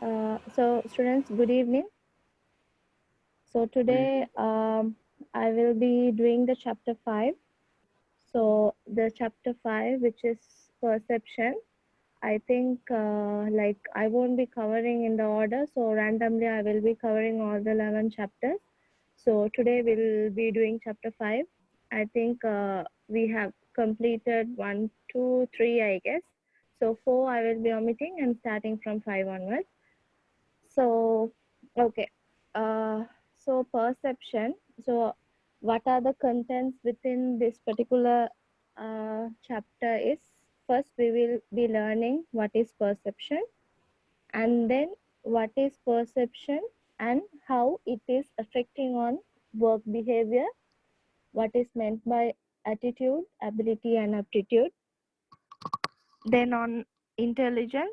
So students, good evening. So today I will be doing the chapter 5. So the chapter 5, which is perception, I think like I won't be covering in the order. So randomly I will be covering all the 11 chapters. So today we'll be doing chapter 5. I think we have completed 1, 2, 3, I guess. So 4 I will be omitting and starting from 5 onwards. So, okay. Uh, so perception. So, what are the contents within this particular chapter is first we will be learning what is perception, and then what is perception and how it is affecting on work behavior, what is meant by attitude, ability and aptitude, then on intelligence.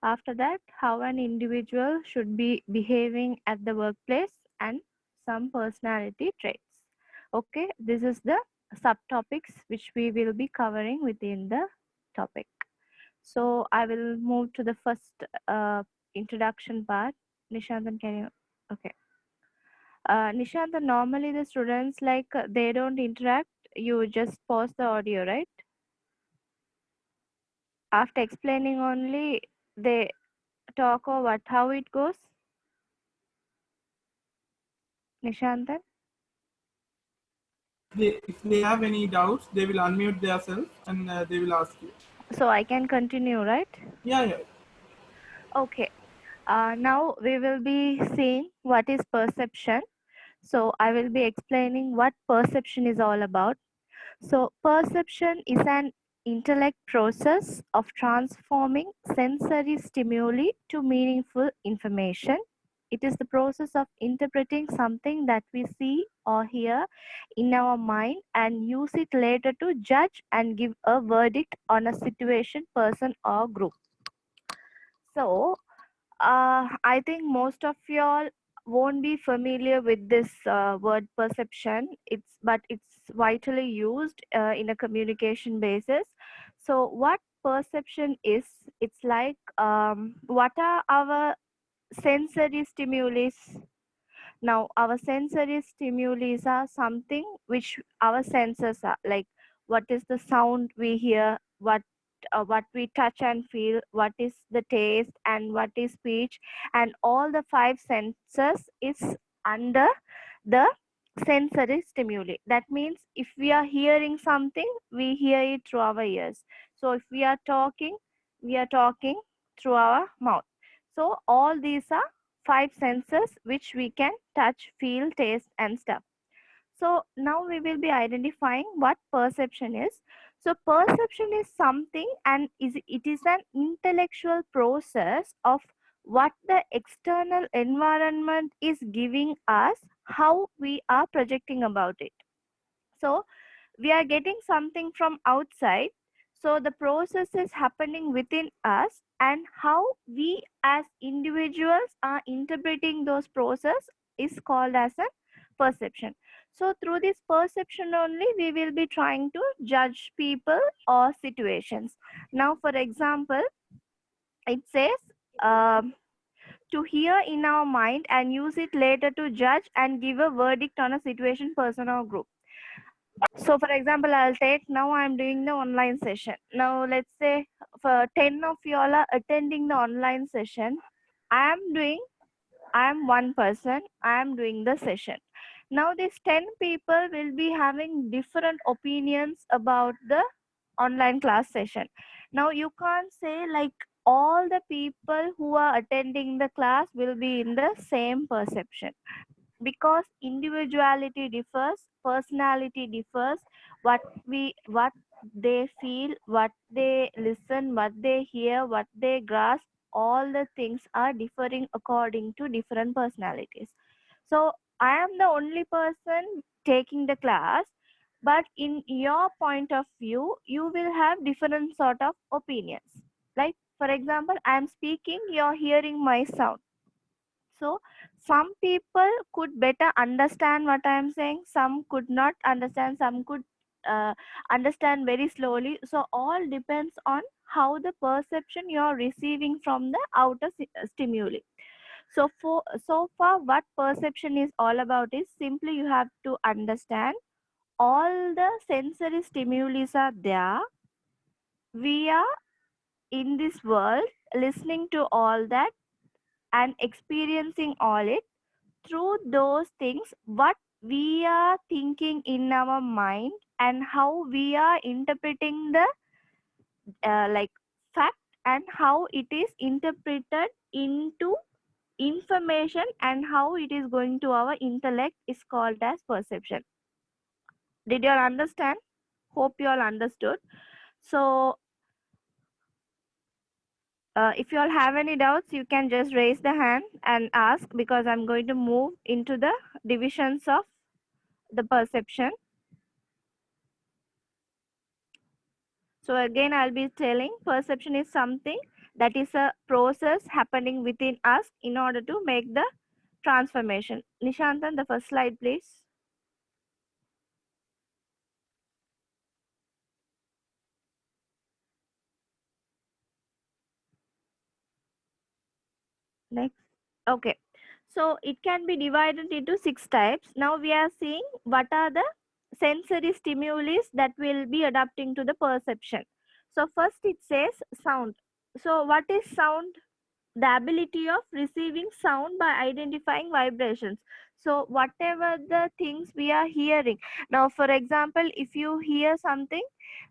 After that, how an individual should be behaving at the workplace and some personality traits. Okay, this is the subtopics which we will be covering within the topic. So I will move to the first introduction part. Nishantan, can you? Okay. Nishantan, normally the students they don't interact. You just pause the audio, right? After explaining only, they talk or what? How it goes? Nishantan? If they have any doubts, they will unmute themselves and they will ask you. So I can continue, right? Yeah. Okay. Now we will be seeing what is perception. So I will be explaining what perception is all about. So perception is an intellect process of transforming sensory stimuli to meaningful information. It is the process of interpreting something that we see or hear in our mind and use it later to judge and give a verdict on a situation, person, or group. So, I think most of y'all won't be familiar with this word perception. It's vitally used in a communication basis. So, what perception is? It's like what are our sensory stimuli? Now, our sensory stimuli are something which our senses are like. What is the sound we hear? What we touch and feel? What is the taste and what is speech? And all the five senses is under the sensory stimuli. That means if we are hearing something, we hear it through our ears. So if we are talking through our mouth. So all these are five senses which we can touch, feel, taste, and stuff. So now we will be identifying what perception is. So perception is something and it is an intellectual process of what the external environment is giving us, how we are projecting about it. So we are getting something from outside. So the process is happening within us, and how we as individuals are interpreting those process is called as a perception. So through this perception only, we will be trying to judge people or situations. Now, for example, it says to hear in our mind and use it later to judge and give a verdict on a situation, person, or group. So for example, I'll take now I'm doing the online session. Now let's say for 10 of you all are attending the online session. I am one person, I am doing the session. Now these 10 people will be having different opinions about the online class session. Now you can't say like all the people who are attending the class will be in the same perception, because individuality differs, personality differs, what they feel, what they listen, what they hear, what they grasp, all the things are differing according to different personalities. So I am the only person taking the class, but in your point of view you will have different sort of opinions. Like for example, I am speaking, you're hearing my sound. So some people could better understand what I am saying, some could not understand, some could understand very slowly. So all depends on how the perception you are receiving from the outer stimuli. So so far what perception is all about is simply you have to understand all the sensory stimuli are there. We are in this world listening to all that and experiencing all it. Through those things what we are thinking in our mind and how we are interpreting the like fact and how it is interpreted into information and how it is going to our intellect is called as perception. Did you all understand? Hope you all understood. So if you all have any doubts you can just raise the hand and ask, because I'm going to move into the divisions of the perception. So again, I'll be telling perception is something that is a process happening within us in order to make the transformation. Nishantan, the first slide, please. Next. Okay. So it can be divided into 6 types. Now we are seeing what are the sensory stimuli that will be adapting to the perception. So first it says sound. So what is sound? The ability of receiving sound by identifying vibrations. So whatever the things we are hearing, now for example if you hear something,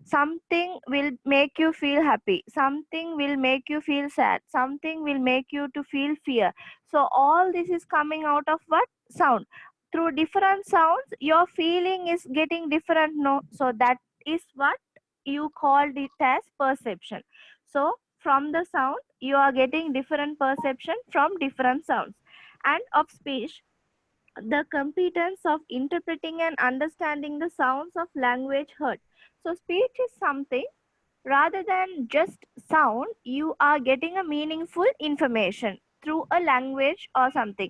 something will make you feel happy, something will make you feel sad, something will make you to feel fear. So all this is coming out of what? Sound. Through different sounds your feeling is getting different, no? So that is what you called it as perception. So from the sound you are getting different perception from different sounds. And of speech, the competence of interpreting and understanding the sounds of language heard. So speech is something rather than just sound, you are getting a meaningful information through a language or something.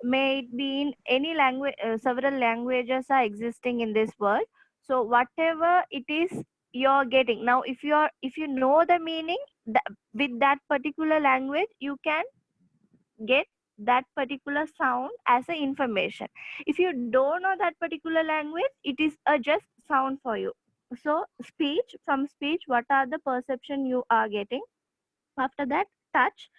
May it be in any language, several languages are existing in this world. So whatever it is you're getting now, if you know the meaning with that particular language, you can get that particular sound as a information. If you don't know that particular language, it is a just sound for you. So speech, from speech what are the perception you are getting? After that, touch,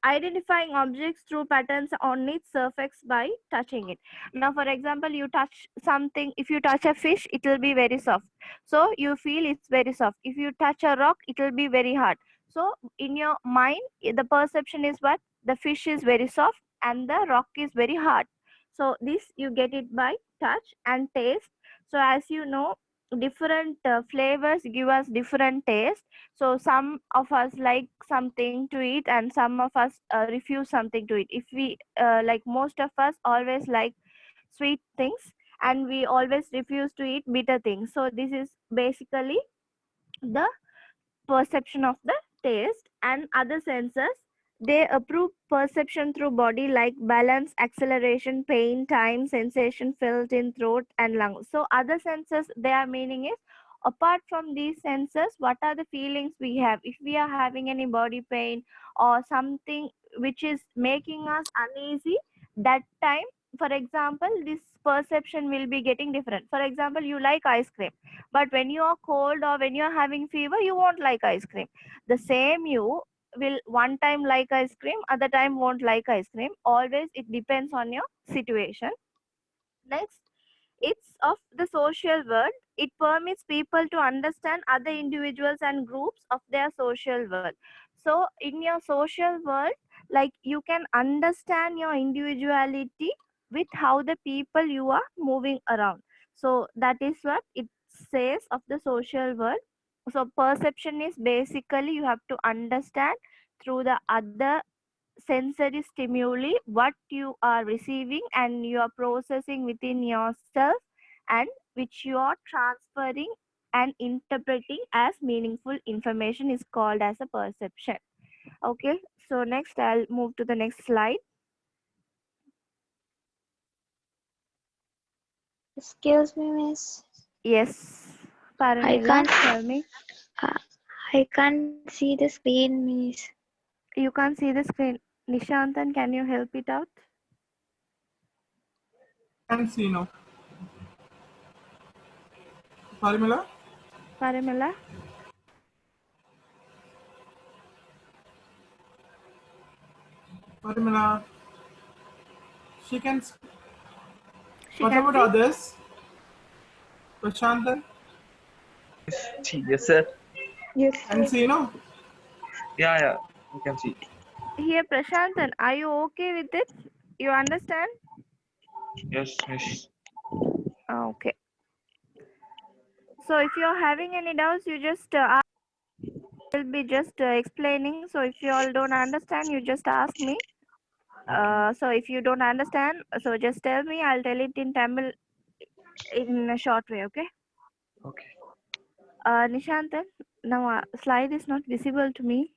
identifying objects through patterns on its surface by touching it. Now for example you touch something, if you touch a fish it will be very soft, so you feel it's very soft. If you touch a rock it will be very hard. So in your mind the perception is what? The fish is very soft and the rock is very hard. So this you get it by touch. And taste, so as you know different flavors give us different taste. So some of us like something to eat and some of us refuse something to eat. If we like, most of us always like sweet things and we always refuse to eat bitter things. So this is basically the perception of the taste. And other senses, they approve perception through body like balance, acceleration, pain, time, sensation felt in throat and lungs. So other senses, their meaning is apart from these senses what are the feelings we have. If we are having any body pain or something which is making us uneasy, that time for example this perception will be getting different. For example you like ice cream, but when you are cold or when you are having fever you won't like ice cream. The same you will one time like ice cream, other time won't like ice cream. Always it depends on your situation. Next, it's of the social world. It permits people to understand other individuals and groups of their social world. So in your social world, like you can understand your individuality with how the people you are moving around. So that is what it says of the social world. So perception is basically you have to understand through the other sensory stimuli what you are receiving and you are processing within yourself, and which you are transferring and interpreting as meaningful information is called as a perception. Okay, so next I'll move to the next slide. Excuse me, miss. Yes, I Paranila, can't. tell me. Uh, I can't see the screen, miss. You can't see the screen. Nishantan, can you help it out? Can't see now. Parimala? Parimala? Parimala. She can. She What can about see? others? Prashantan? Yes, sir. Yes, Can see now? Yeah, you can see. Here, Prashantan, are you okay with it? You understand? Yes, miss. Okay. So if you're having any doubts, you just ask. I'll be just explaining. So if you all don't understand, you just ask me. So if you don't understand, so just tell me. I'll tell it in Tamil in a short way. Okay. Okay. Nishantan, now slide is not visible to me.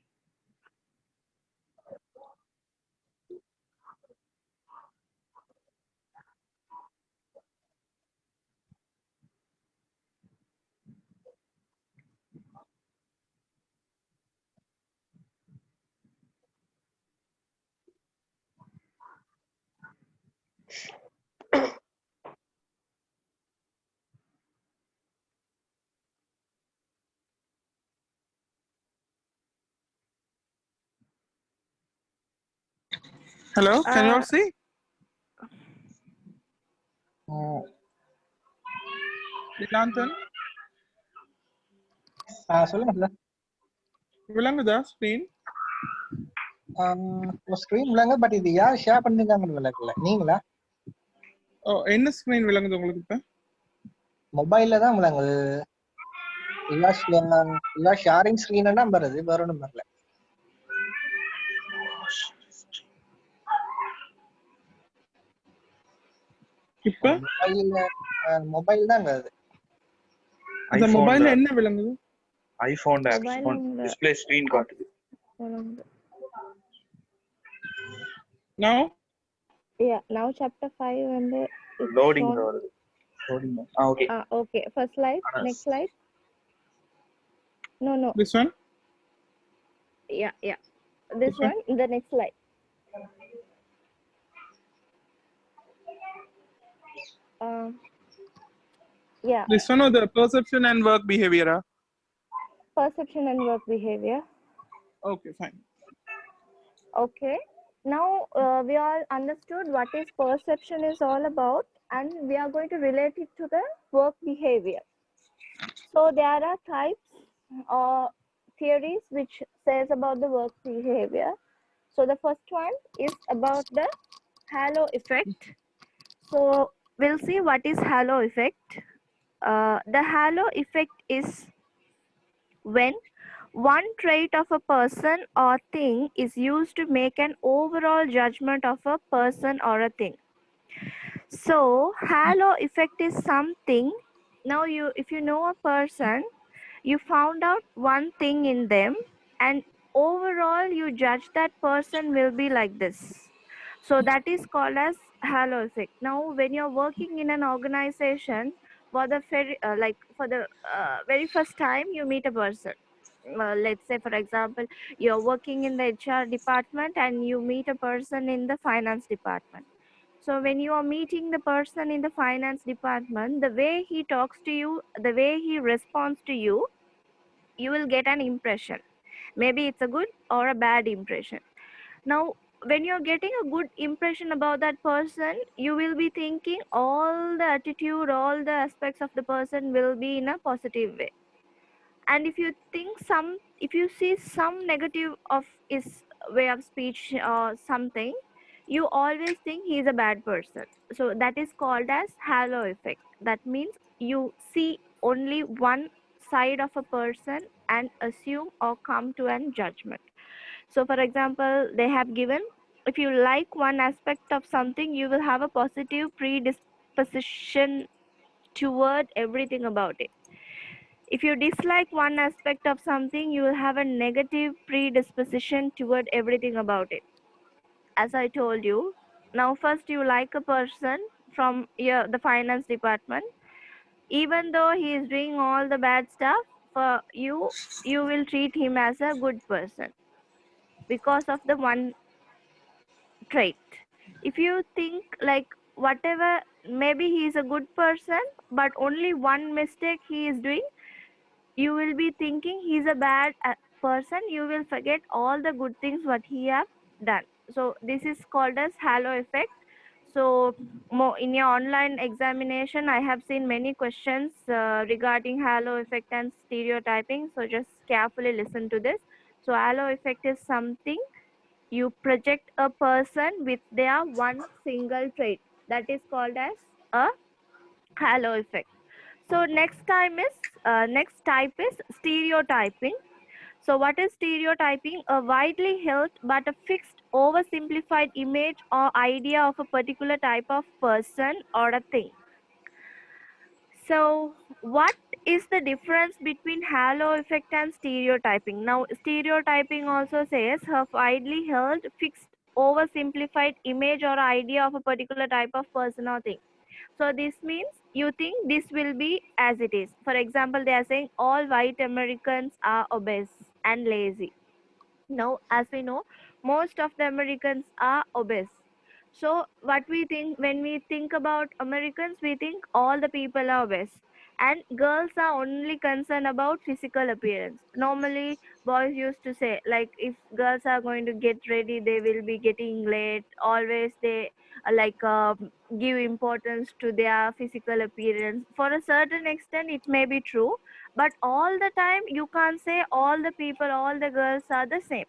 Hello, can you all see? Nilantan, சொல்லுங்க sir. விளங்குதா screen? Screen விளங்க, but இது யார் share பண்ணிருக்காங்கன்னு விளக்கல. நீங்களா? ஓ, என்ன screen விளங்குது உங்களுக்கு இப்ப? மொபைல்ல தான் விளங்குது. இவா ஷேரிங் ஸ்கிரீன் தான் வருது, வேற ஒன்றும் வரல. இப்ப மொபைல் தான் வருது. அந்த மொபைல்ல என்ன விளங்குது? ஐபோன் டிஸ்ப்ளே ஸ்கிரீன் காட்டுது. Now? Yeah, now chapter 5 and it's Loading. shown. Loading. Okay. Okay. First slide. Next slide. No. This one? Yeah. This one. The next slide. Yeah. This one or the perception and work behavior? Perception and work behavior. Okay, fine. Okay. Now we all understood what is perception is all about, and we are going to relate it to the work behavior. So there are types or theories which says about the work behavior. So the first one is about the halo effect. So we'll see what is halo effect. The halo effect is when one trait of a person or thing is used to make an overall judgment of a person or a thing. So halo effect is something. Now if you know a person, you found out one thing in them, and overall you judge that person will be like this. So that is called as halo effect. Now when you're working in an organization, for the very first time you meet a person. Let's say, for example, you're working in the HR department and you meet a person in the finance department. So when you are meeting the person in the finance department, the way he talks to you, the way he responds to you, you will get an impression. Maybe it's a good or a bad impression. Now, when you're getting a good impression about that person, you will be thinking all the attitude, all the aspects of the person will be in a positive way. And if you see some negative of his way of speech or something, you always think he is a bad person. So that is called as halo effect. That means you see only one side of a person and assume or come to an judgment. So for example, they have given, if you like one aspect of something, you will have a positive predisposition toward everything about it. If you dislike one aspect of something, you will have a negative predisposition toward everything about it. As I told you, now first you like a person from the finance department. Even though he is doing all the bad stuff, for you, you will treat him as a good person because of the one trait. If you think like whatever, maybe he is a good person, but only one mistake he is doing, you will be thinking he's a bad person. You will forget all the good things what he have done. So this is called as halo effect. So in your online examination, I have seen many questions regarding halo effect and stereotyping. So just carefully listen to this. So halo effect is something you project a person with their one single trait. That is called as a halo effect. So next type is stereotyping. So what is stereotyping? A widely held but a fixed oversimplified image or idea of a particular type of person or a thing. So what is the difference between halo effect and stereotyping? Now stereotyping also says a widely held fixed oversimplified image or idea of a particular type of person or thing. So this means you think this will be as it is. For example, they are saying all white Americans are obese and lazy. Now, as we know, most of the Americans are obese. So what we think when we think about Americans, we think all the people are obese. And girls are only concerned about physical appearance. Normally, boys used to say, like, if girls are going to get ready, they will be getting late. Always they give importance to their physical appearance. For a certain extent, it may be true, but all the time you can't say all the people, all the girls are the same.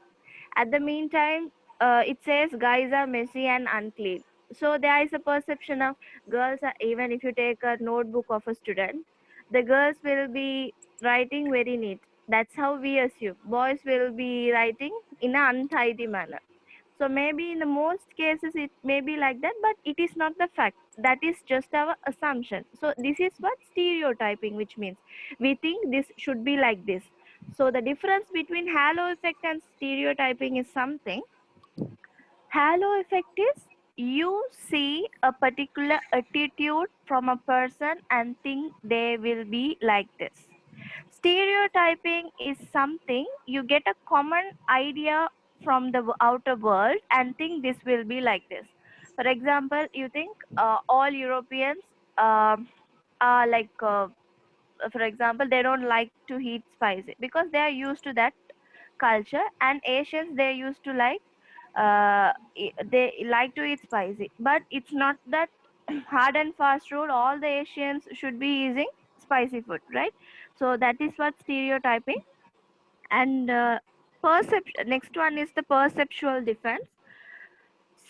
At the meantime, it says guys are messy and unclean. So there is a perception of girls are, even if you take a notebook of a student, the girls will be writing very neat. That's how we assume. Boys will be writing in an untidy manner. So maybe in the most cases it may be like that, but it is not the fact. That is just our assumption. So this is what stereotyping, which means we think this should be like this. So the difference between halo effect and stereotyping is something. Halo effect is you see a particular attitude from a person and think they will be like this. Stereotyping is something you get a common idea from the outer world and think this will be like this. For example, you think all Europeans are like, for example, they don't like to eat spicy because they are used to that culture, and Asians they used to like they like to eat spicy, but it's not that hard and fast rule all the Asians should be eating spicy food, right? So that is what stereotyping. And perception, next one is the perceptual defense.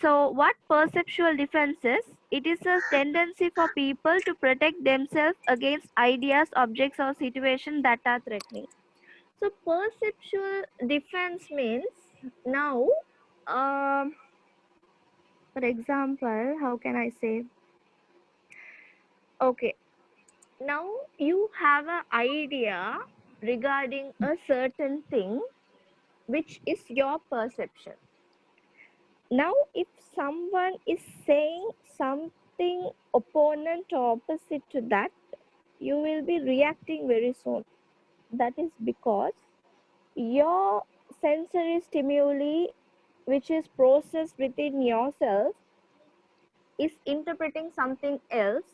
So what perceptual defense is? It is a tendency for people to protect themselves against ideas, objects or situations that are threatening. So perceptual defense means now, for example, how can I say? Okay, now you have an idea regarding a certain thing which is your perception. Now if someone is saying something opponent or opposite to that, you will be reacting very soon. That is because your sensory stimuli which is processed within yourself is interpreting something else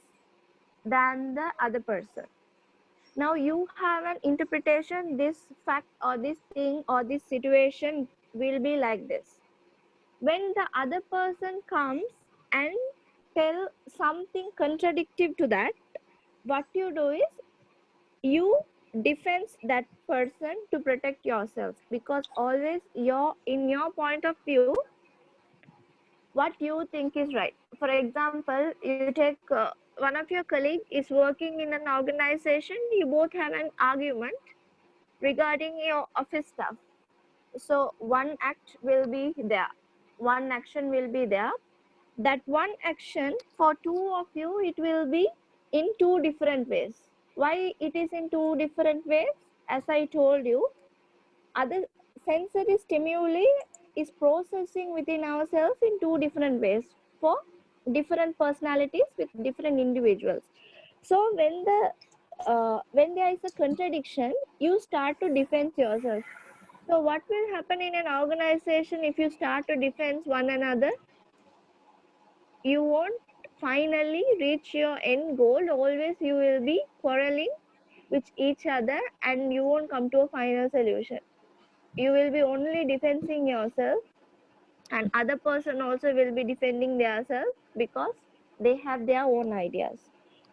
than the other person. Now you have an interpretation, this fact or this thing or this situation will be like this. When the other person comes and tell something contradictory to that, what you do is you defend that person to protect yourself, because always in your point of view what you think is right. For example, you take one of your colleague is working in an organization, you both have an argument regarding your office stuff. So one act will be there, one action will be there. That one action for two of you, it will be in two different ways. Why it is in two different ways? As I told you, other sensory stimuli is processing within ourselves in two different ways for different personalities with different individuals. So when the when there is a contradiction, you start to defend yourself. So what will happen in an organization if you start to defend one another? You won't finally reach your end goal. Always you will be quarreling with each other and you won't come to a final solution. You will be only defending yourself, and other person also will be defending themselves because they have their own ideas.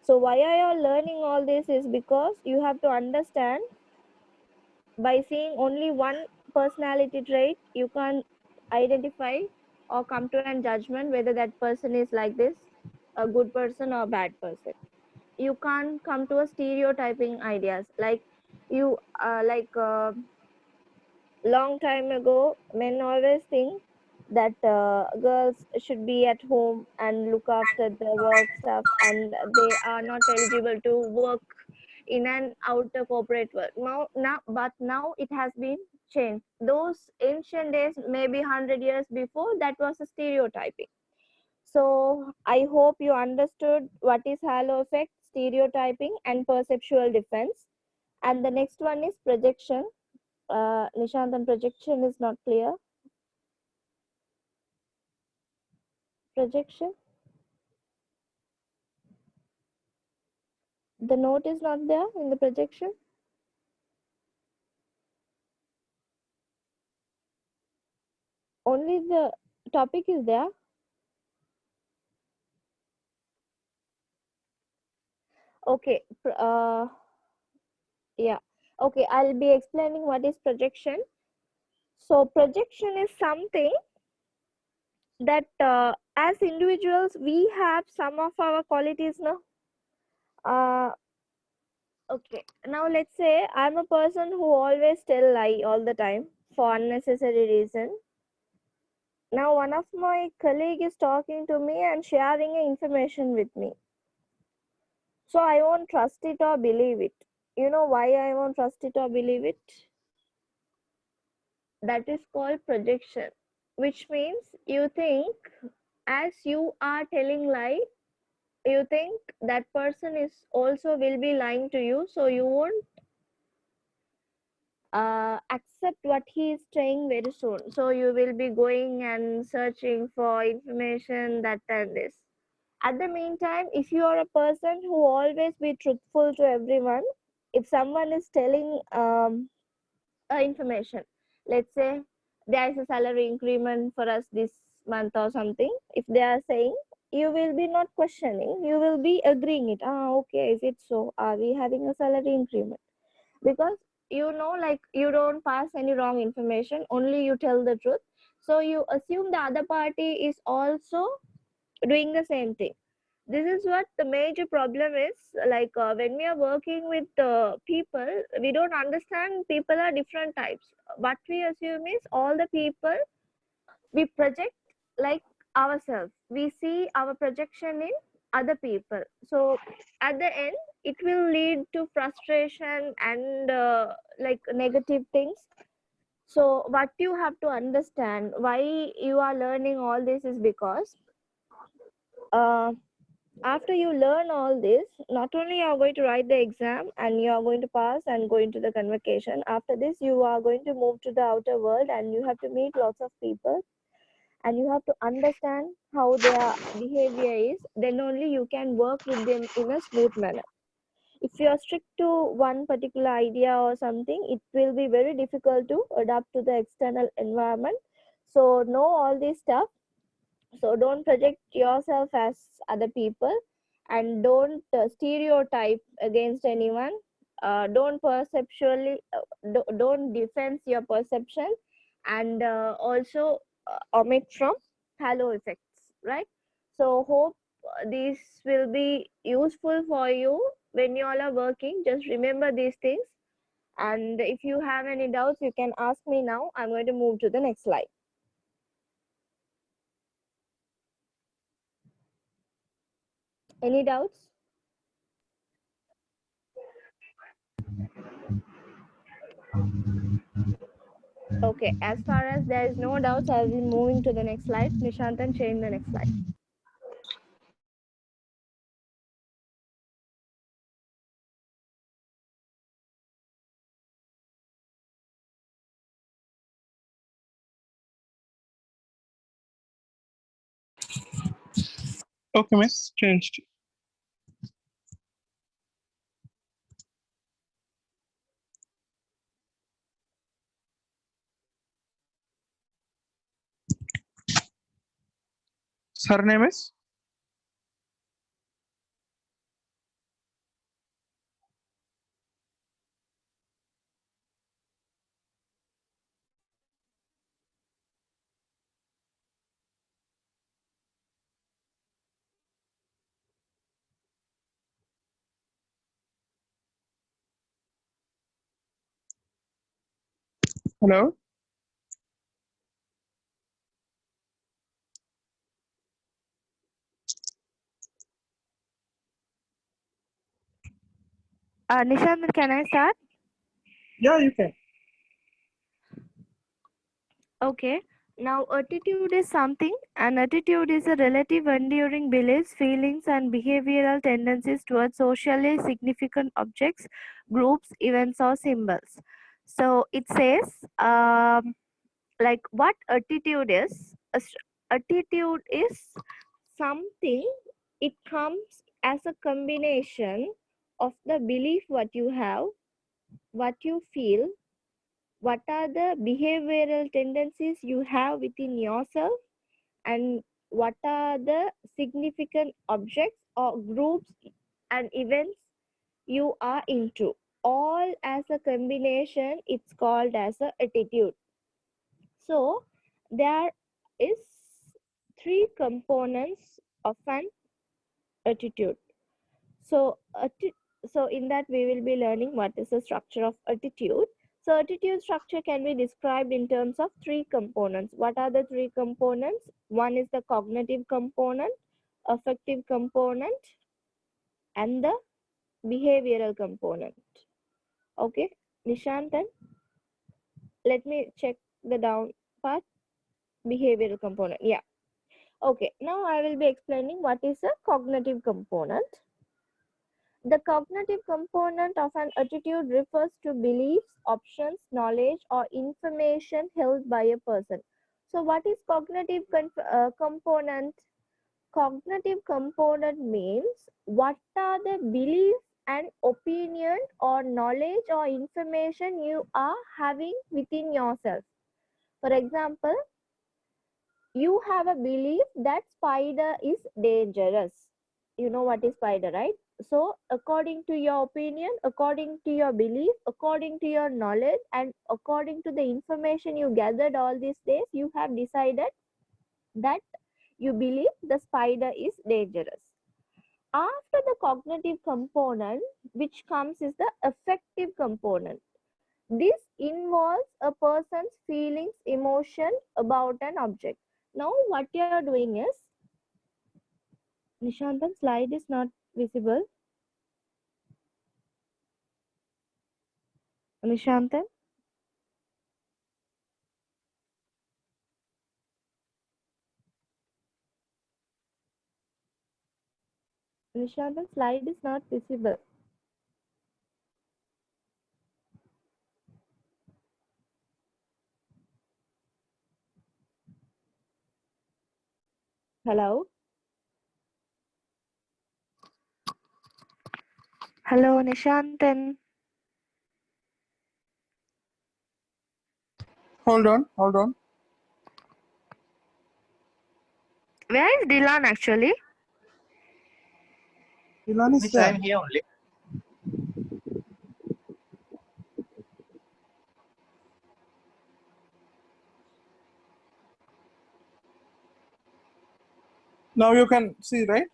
So why are you learning all this is because you have to understand, by seeing only one personality trait you can identify or come to a judgment whether that person is like this, a good person or a bad person. You can't come to a stereotyping ideas like you long time ago men always think that girls should be at home and look after the work stuff and they are not eligible to work in an outer corporate world. But now it has been changed. Those ancient days, maybe 100 years before, that was a stereotyping. So I hope you understood what is halo effect, stereotyping, and perceptual defense. And the next one is projection. Nishantan, projection is not clear. Projection. The note is not there in the projection. Only the topic is there. Okay. Yeah. Okay, I'll be explaining what is projection. So projection is something that as individuals we have some of our qualities now. Okay, now let's say I'm a person who always tell lie all the time for unnecessary reason. Now one of my colleague is talking to me and sharing information with me. So I won't trust it or believe it. You know why I won't trust it or believe it? That is called projection, which means you think as you are telling lie, you think that person is also will be lying to you, so you won't accept what he is saying very soon. So you will be going and searching for information that and this. At the meantime, if you are a person who always be truthful to everyone, if someone is telling information, let's say there is a salary increment for us this month or something, if they are saying, you will be not questioning, you will be agreeing it. Okay, if it's so, are we having a salary increment? Because you know, like, you don't pass any wrong information, only you tell the truth, so you assume the other party is also doing the same thing. This is what the major problem is. Like when we are working with people, we don't understand people are different types. What we assume is all the people we project like ourselves, we see our projection in other people, so at the end it will lead to frustration and like negative things. So what you have to understand, why you are learning all this is because uh, after you learn all this, not only you are going to write the exam and you are going to pass and go into the convocation, after this you are going to move to the outer world and you have to meet lots of people and you have to understand how their behavior is, then only you can work with them in a smooth manner. If you are strict to one particular idea or something, it will be very difficult to adapt to the external environment. So know all this stuff. So don't project yourself as other people and don't stereotype against anyone. Don't perceptually don't defend your perception, and also omit from halo effects, right? So hope this will be useful for you when you all are working. Just remember these things, and if you have any doubts you can ask me now. I'm going to move to the next slide. Any doubts? Okay, as far as there is no doubts, I'll be moving to the next slide. Nishantan, change the next slide. Okay, miss. Changed. Surname is? Hello? Nishant, can I start? Yeah, you can. Okay. Now, attitude is something. An attitude is a relative enduring beliefs, feelings, and behavioral tendencies towards socially significant objects, groups, events, or symbols. So it says, like what attitude is. Attitude is something. It comes as a combination of the belief what you have, what you feel, what are the behavioral tendencies you have within yourself, and what are the significant objects or groups and events you are into. All as a combination, it's called as a attitude. So there is three components of an attitude. So so in that we will be learning what is the structure of attitude. So attitude structure can be described in terms of three components. What are the three components? One is the cognitive component, affective component, and the behavioral component. Okay, Nishantan, let me check the down part. Behavioral component. Yeah. Okay, now I will be explaining what is a cognitive component. The cognitive component of an attitude refers to beliefs, options, knowledge, or information held by a person. So what is cognitive component? Cognitive component means what are the beliefs and opinion or knowledge or information you are having within yourself. For example, you have a belief that spider is dangerous. You know what is spider, right? So according to your opinion, according to your belief, according to your knowledge, and according to the information you gathered all these days, you have decided that you believe the spider is dangerous. After the cognitive component, which comes is the affective component. This involves a person's feelings, emotion about an object. Now what you are doing is, Nishantan's slide is not visible. Nishantan? Nishantan's slide is not visible. Hello? Hello, Nishantan. Hold on, hold on. Where is Dylan actually? Dylan is Miss, there. I'm here only. Now you can see, right?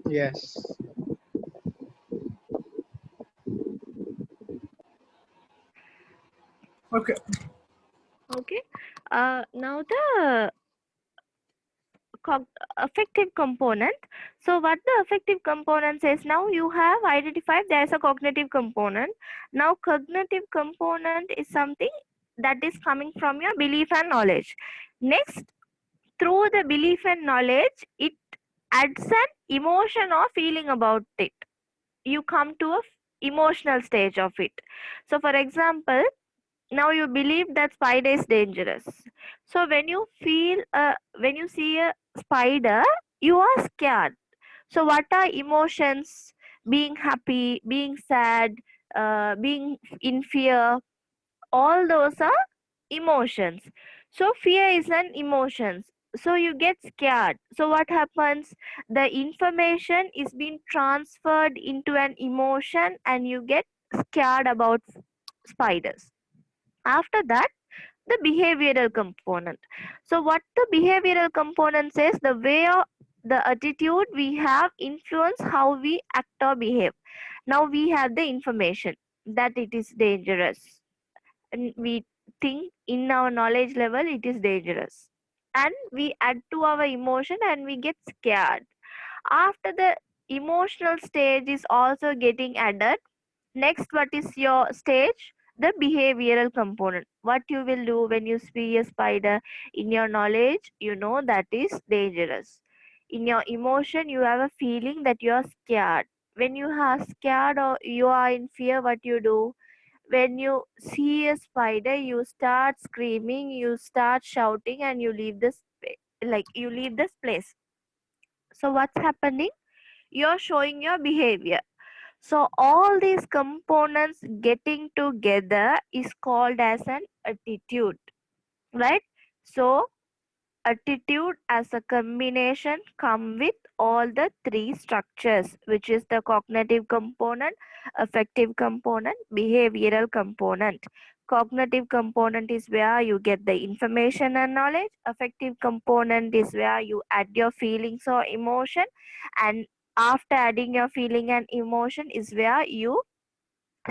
Yes. Okay. Okay. Now the affective component. So what the affective component says, now you have identified there is a cognitive component. Now cognitive component is something that is coming from your belief and knowledge. Next, through the belief and knowledge, it adds an emotion or feeling about it. You come to a emotional stage of it. So for example, Now you believe that spider is dangerous. So when you see a spider, you are scared. So what are emotions? Being happy, being sad, being in fear, all those are emotions. So fear is an emotion. So you get scared. So what happens? The information is being transferred into an emotion and you get scared about spiders. After that, the behavioral component. So what the behavioral component says, the way of the attitude we have influence how we act or behave. Now we have the information that it is dangerous, and we think in our knowledge level it is dangerous, and we add to our emotion and we get scared. After the emotional stage is also getting added, next, what is your stage? The behavioral component. What you will do when you see a spider? In your knowledge, you know that is dangerous. In your emotion, you have a feeling that you are scared. When you are scared or you are in fear, what you do? When you see a spider, you start screaming, you start shouting, and you leave this you leave this place. So what's happening? You're showing your behavior. So all these components getting together is called as an attitude, right? So attitude as a combination come with all the three structures, which is the cognitive component, affective component, behavioral component. Cognitive component is where you get the information and knowledge. Affective component is where you add your feelings or emotion, and after adding your feeling and emotion is where you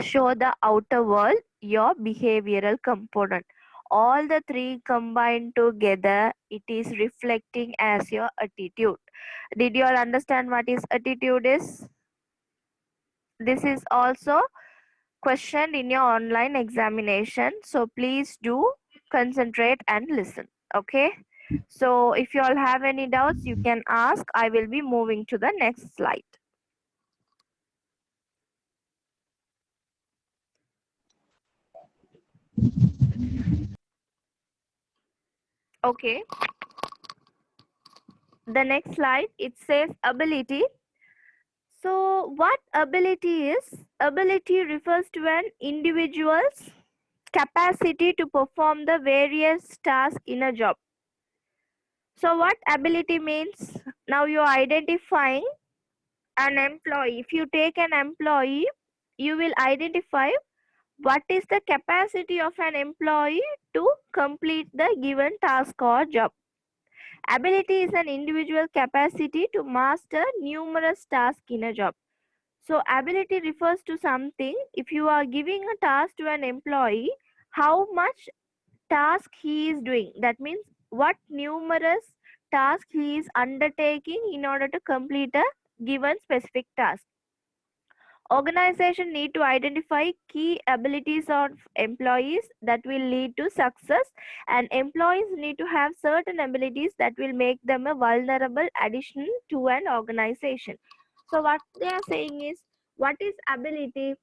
show the outer world your behavioral component. All the three combined together, it is reflecting as your attitude. Did you all understand what is attitude is? This is also questioned in your online examination, so please do concentrate and listen. Okay, so if you all have any doubts, you can ask. I will be moving to the next slide. Okay, the next slide, it says ability. So what ability is? Ability refers to an individual's capacity to perform the various tasks in a job. So what ability means? Now you're identifying an employee. If you take an employee, you will identify what is the capacity of an employee to complete the given task or job. Ability is an individual capacity to master numerous tasks in a job. So ability refers to something. If you are giving a task to an employee, how much task he is doing. That means what numerous task he is undertaking in order to complete a given specific task. Organization need to identify key abilities of employees that will lead to success, and employees need to have certain abilities that will make them a vulnerable addition to an organization. So what they are saying is, what is ability?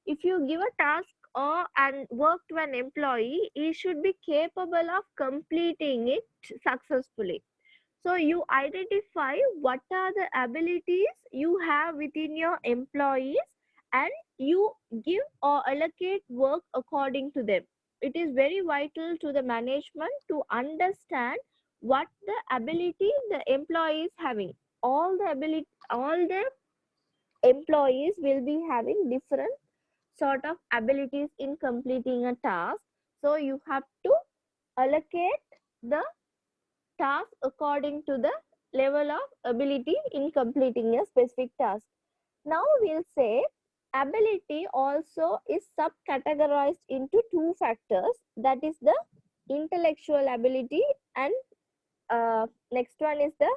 If you give a task or and work to an employee, he should be capable of completing it successfully. So you identify what are the abilities you have within your employees and you give or allocate work according to them. It is very vital to the management to understand what the ability the employee is having. All the employees will be having different sort of abilities in completing a task. So you have to allocate the task according to the level of ability in completing a specific task. Now we'll say ability also is subcategorized into two factors, that is the intellectual ability and next one is the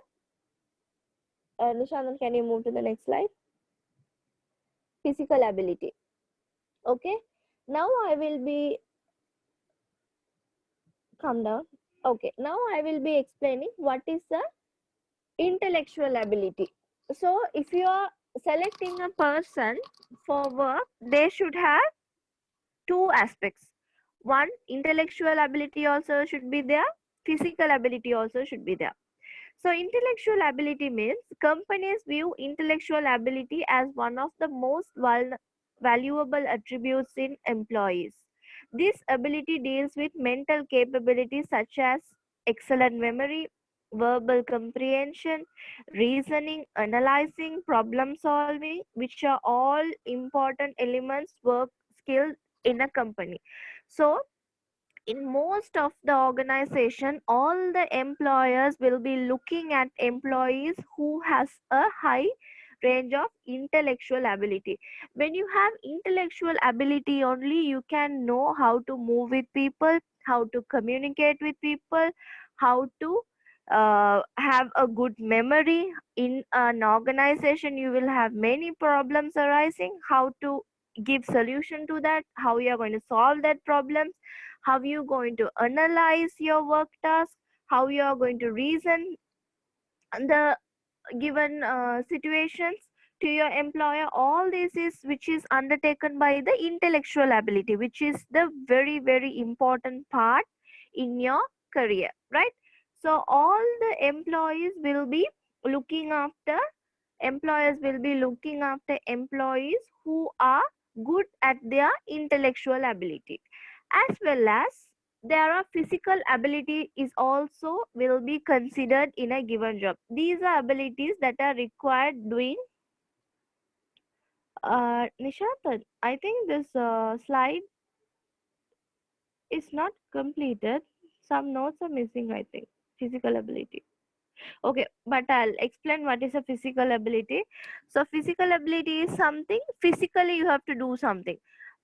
Nishandan, can you move to the next slide? Physical ability. Okay, now I will be calm down. Okay, now I will be explaining what is the intellectual ability. So if you are selecting a person for work, they should have two aspects. one, intellectual ability also should be there, physical ability also should be there. So intellectual ability means companies view intellectual ability as one of the most valuable attributes in employees. This ability deals with mental capabilities such as excellent memory, verbal comprehension, reasoning, analyzing, problem solving, which are all important elements work skills in a company. So in most of the organization, all the employers will be looking at employees who has a high range of intellectual ability. When you have intellectual ability only, you can know how to move with people, how to communicate with people, how to have a good memory. In an organization you will have many problems arising, how to give solution to that, how you are going to solve that problem, how you going to analyze your work task, how you are going to reason the given situations to your employer. All this is which is undertaken by the intellectual ability, which is the very very important part in your career, right? So all the looking after employers will be looking after employees who are good at their intellectual ability, as well as there are physical ability is also will be considered in a given job. These are abilities that are required doing Nishant, I think this slide is not completed. Some notes are missing, I think. Physical ability. Okay, but I'll explain what is a physical ability. So physical ability is something physically you have to do something.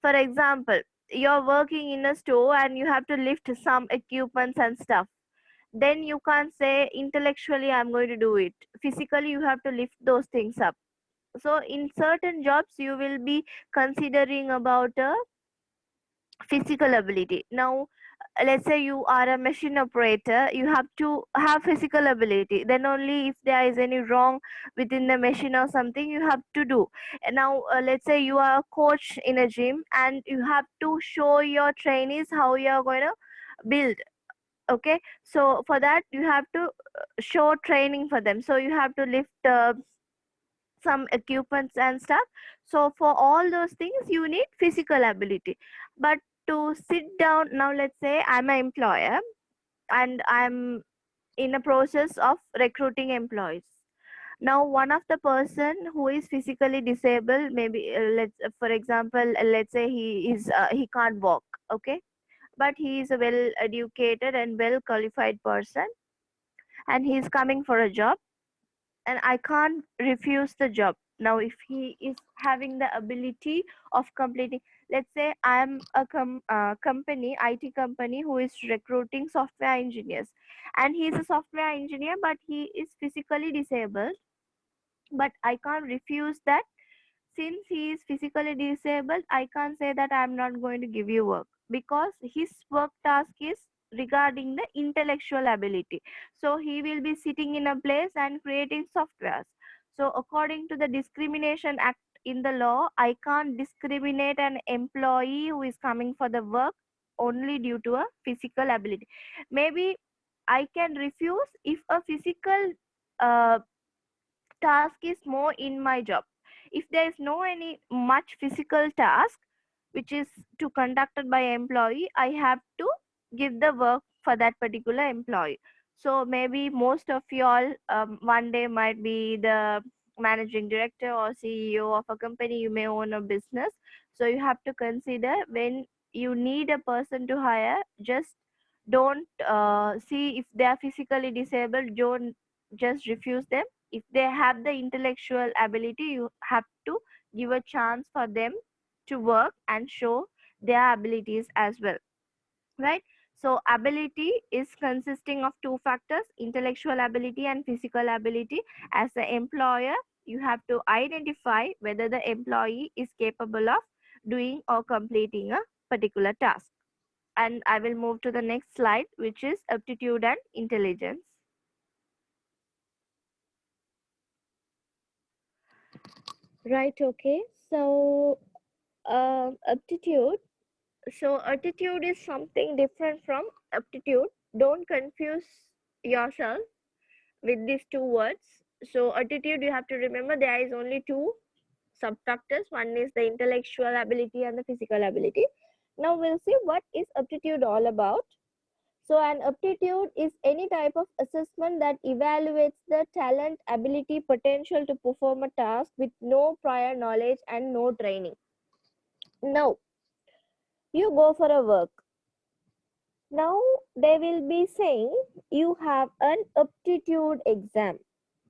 For example, you're working in a store and you have to lift some equipments and stuff. Then you can't say intellectually I'm going to do it. Physically you have to lift those things up. So in certain jobs you will be considering about a physical ability. Now let's say you are a machine operator, you have to have physical ability, then only if there is any wrong within the machine or something you have to do. And now let's say you are a coach in a gym and you have to show your trainees how you are going to build. Okay, so for that you have to show training for them, so you have to lift some equipments and stuff. So for all those things you need physical ability. But to sit down, now let's say I'm an employer and I'm in a process of recruiting employees. Now one of the person who is physically disabled, maybe let's for example let's say he can't walk. Okay, but he is a well educated and well qualified person and he is coming for a job, and I can't refuse the job. Now, if he is having the ability of completing, let's say I'm a company, IT company, who is recruiting software engineers, and he is a software engineer, but he is physically disabled, but I can't refuse that. Since he is physically disabled, I can't say that I'm not going to give you work, because his work task is regarding the intellectual ability. So he will be sitting in a place and creating softwares. So according to the Discrimination Act in the law, I can't discriminate an employee who is coming for the work only due to a physical ability. Maybe I can refuse if a physical uh, task is more in my job. If there is no any much physical task which is to conducted by employee, I have to give the work for that particular employee. So maybe most of you all one day might be the managing director or CEO of a company, you may own a business. So you have to consider, when you need a person to hire, just don't see if they are physically disabled, don't just refuse them. If they have the intellectual ability, you have to give a chance for them to work and show their abilities as well, right? So ability is consisting of two factors, intellectual ability and physical ability. As an employer, you have to identify whether the employee is capable of doing or completing a particular task. And I will move to the next slide, which is aptitude and intelligence. Right, okay. So aptitude So attitude is something different from aptitude. Don't confuse yourself with these two words. So attitude, you have to remember there is only two subtractors. One is the intellectual ability and the physical ability. Now we'll see what is aptitude all about. So an aptitude is any type of assessment that evaluates the talent, ability, potential to perform a task with no prior knowledge and no training. Now you go for a work. Now they will be saying you have an aptitude exam.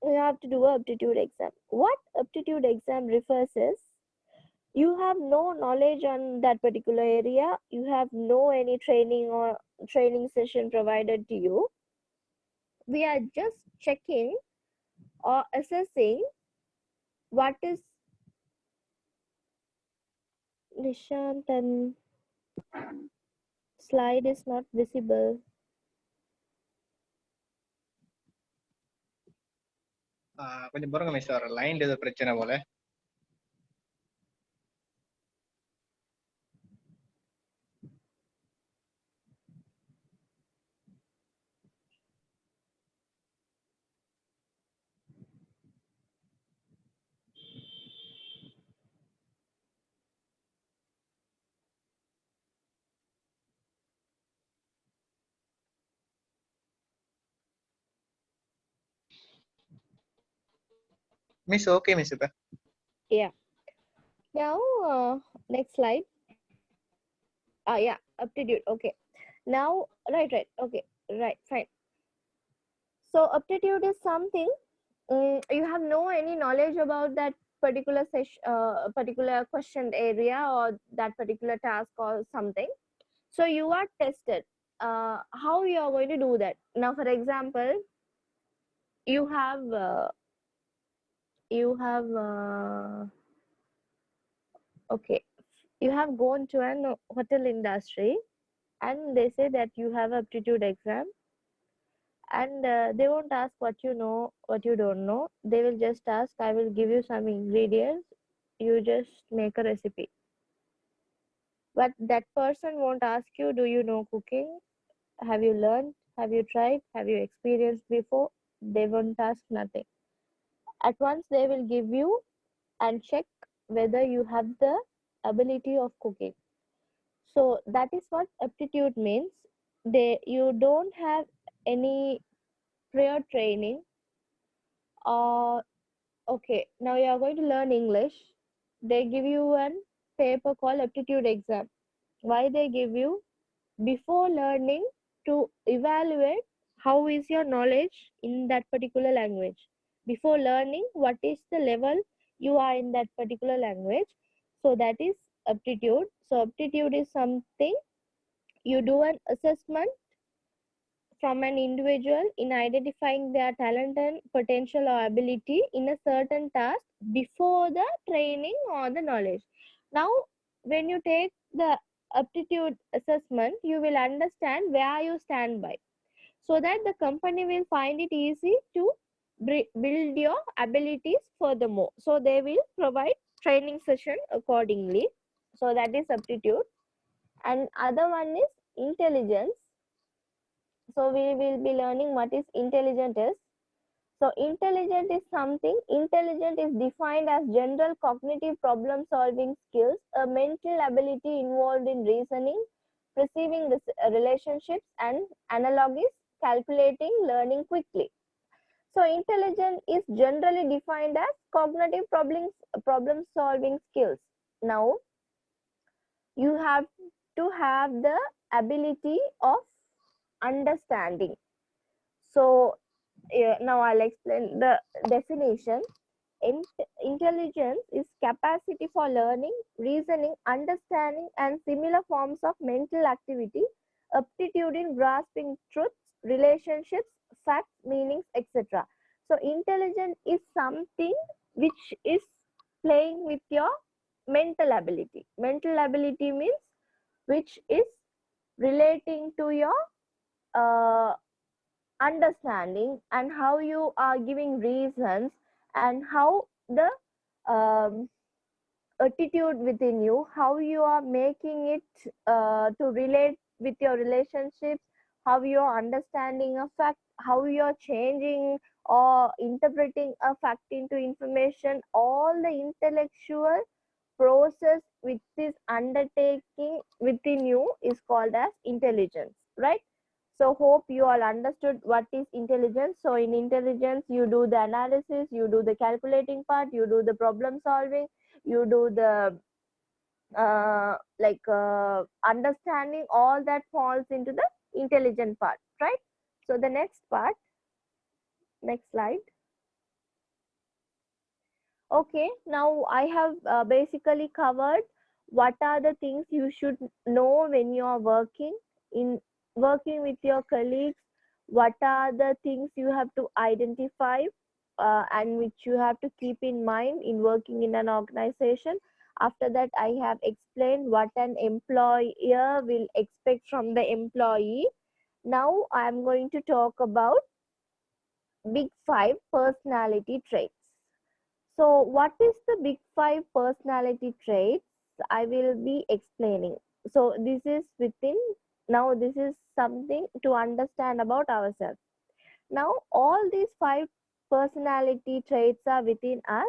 You have to do an aptitude exam. What aptitude exam refers is, you have no knowledge on that particular area, you have no any training or training session provided to you. We are just checking or assessing what is Nishant, and slide is not visible. கொஞ்சம் பாருங்க miss, வர லைன்ல ஏதோ பிரச்சனை போல. Miss okay miss இப்ப. Yeah. Now next slide. Yeah, aptitude. Okay. Now right. Okay. Right. Fine. So aptitude is something you have no any knowledge about that particular particular question area or that particular task or something. So you are tested. How you are going to do that? Now, for example, you have okay, you have gone to an hotel industry, and they say that you have aptitude exam, and they won't ask what you know, what you don't know. They will just ask, I will give you some ingredients, you just make a recipe. But that person won't ask you, do you know cooking? Have you learned? Have you tried? Have you experienced before? They won't ask nothing. At once they will give you and check whether you have the ability of cooking. So that is what aptitude means. You don't have any prior training, or okay, now you are going to learn English. They give you an paper called aptitude exam. Why they give you? Before learning, to evaluate how is your knowledge in that particular language. Before learning, what is the level you are in that particular language. So that is aptitude. So aptitude is something you do an assessment from an individual in identifying their talent and potential or ability in a certain task before the training or the knowledge. Now, when you take the aptitude assessment, you will understand where you stand by, so that the company will find it easy to build your abilities furthermore. So they will provide training session accordingly. So that is aptitude. And other one is intelligence. So we will be learning what is intelligent is. So intelligent is something, intelligent is defined as general cognitive problem solving skills, a mental ability involved in reasoning, perceiving relationships and analogies, calculating, learning quickly. So intelligent is generally defined as cognitive problem solving skills. Now you have to have the ability of understanding. So now I'll explain the definition. Intelligence is capacity for learning, reasoning, understanding, and similar forms of mental activity, aptitude in grasping truths, relationships, facts, meanings, etc. So intelligence is something which is playing with your mental ability. Mental ability means which is relating to your understanding and how you are giving reasons, and how the attitude within you, how you are making it to relate with your relationships, how you are understanding a fact, how you are changing or interpreting a fact into information. All the intellectual process which is undertaking within you is called as intelligence, right? So hope you all understood what is intelligence. So in intelligence, you do the analysis, you do the calculating part, you do the problem solving, you do the understanding. All that falls into the intelligent part, right? So the next part, next slide. Okay, now I have basically covered what are the things you should know when you are working with your colleagues. What are the things you have to identify and which you have to keep in mind in working in an organization. After that, I have explained what an employer will expect from the employee. Now I am going to talk about big 5 personality traits. So what is the big 5 personality traits? I will be explaining. So this is this is something to understand about ourselves. Now all these 5 personality traits are within us,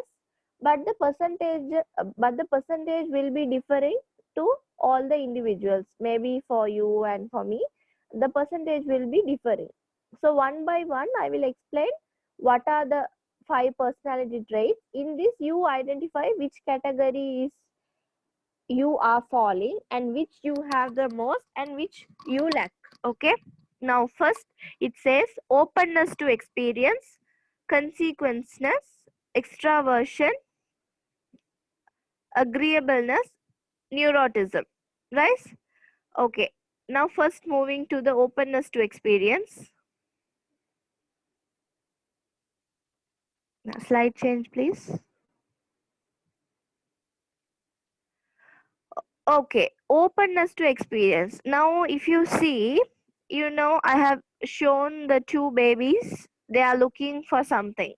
but the percentage will be differing to all the individuals. Maybe for you and for me, the percentage will be differing. So one by one, I will explain what are the 5 personality traits. In this, you identify which category is you are falling and which you have the most and which you lack. Okay. Now first it says openness to experience, consequenceness, extraversion, agreeableness, neuroticism. Right? Okay. Now first moving to the openness to experience. Now, slide change please. Okay, openness to experience. Now if you see, I have shown the 2 babies. They are looking for something.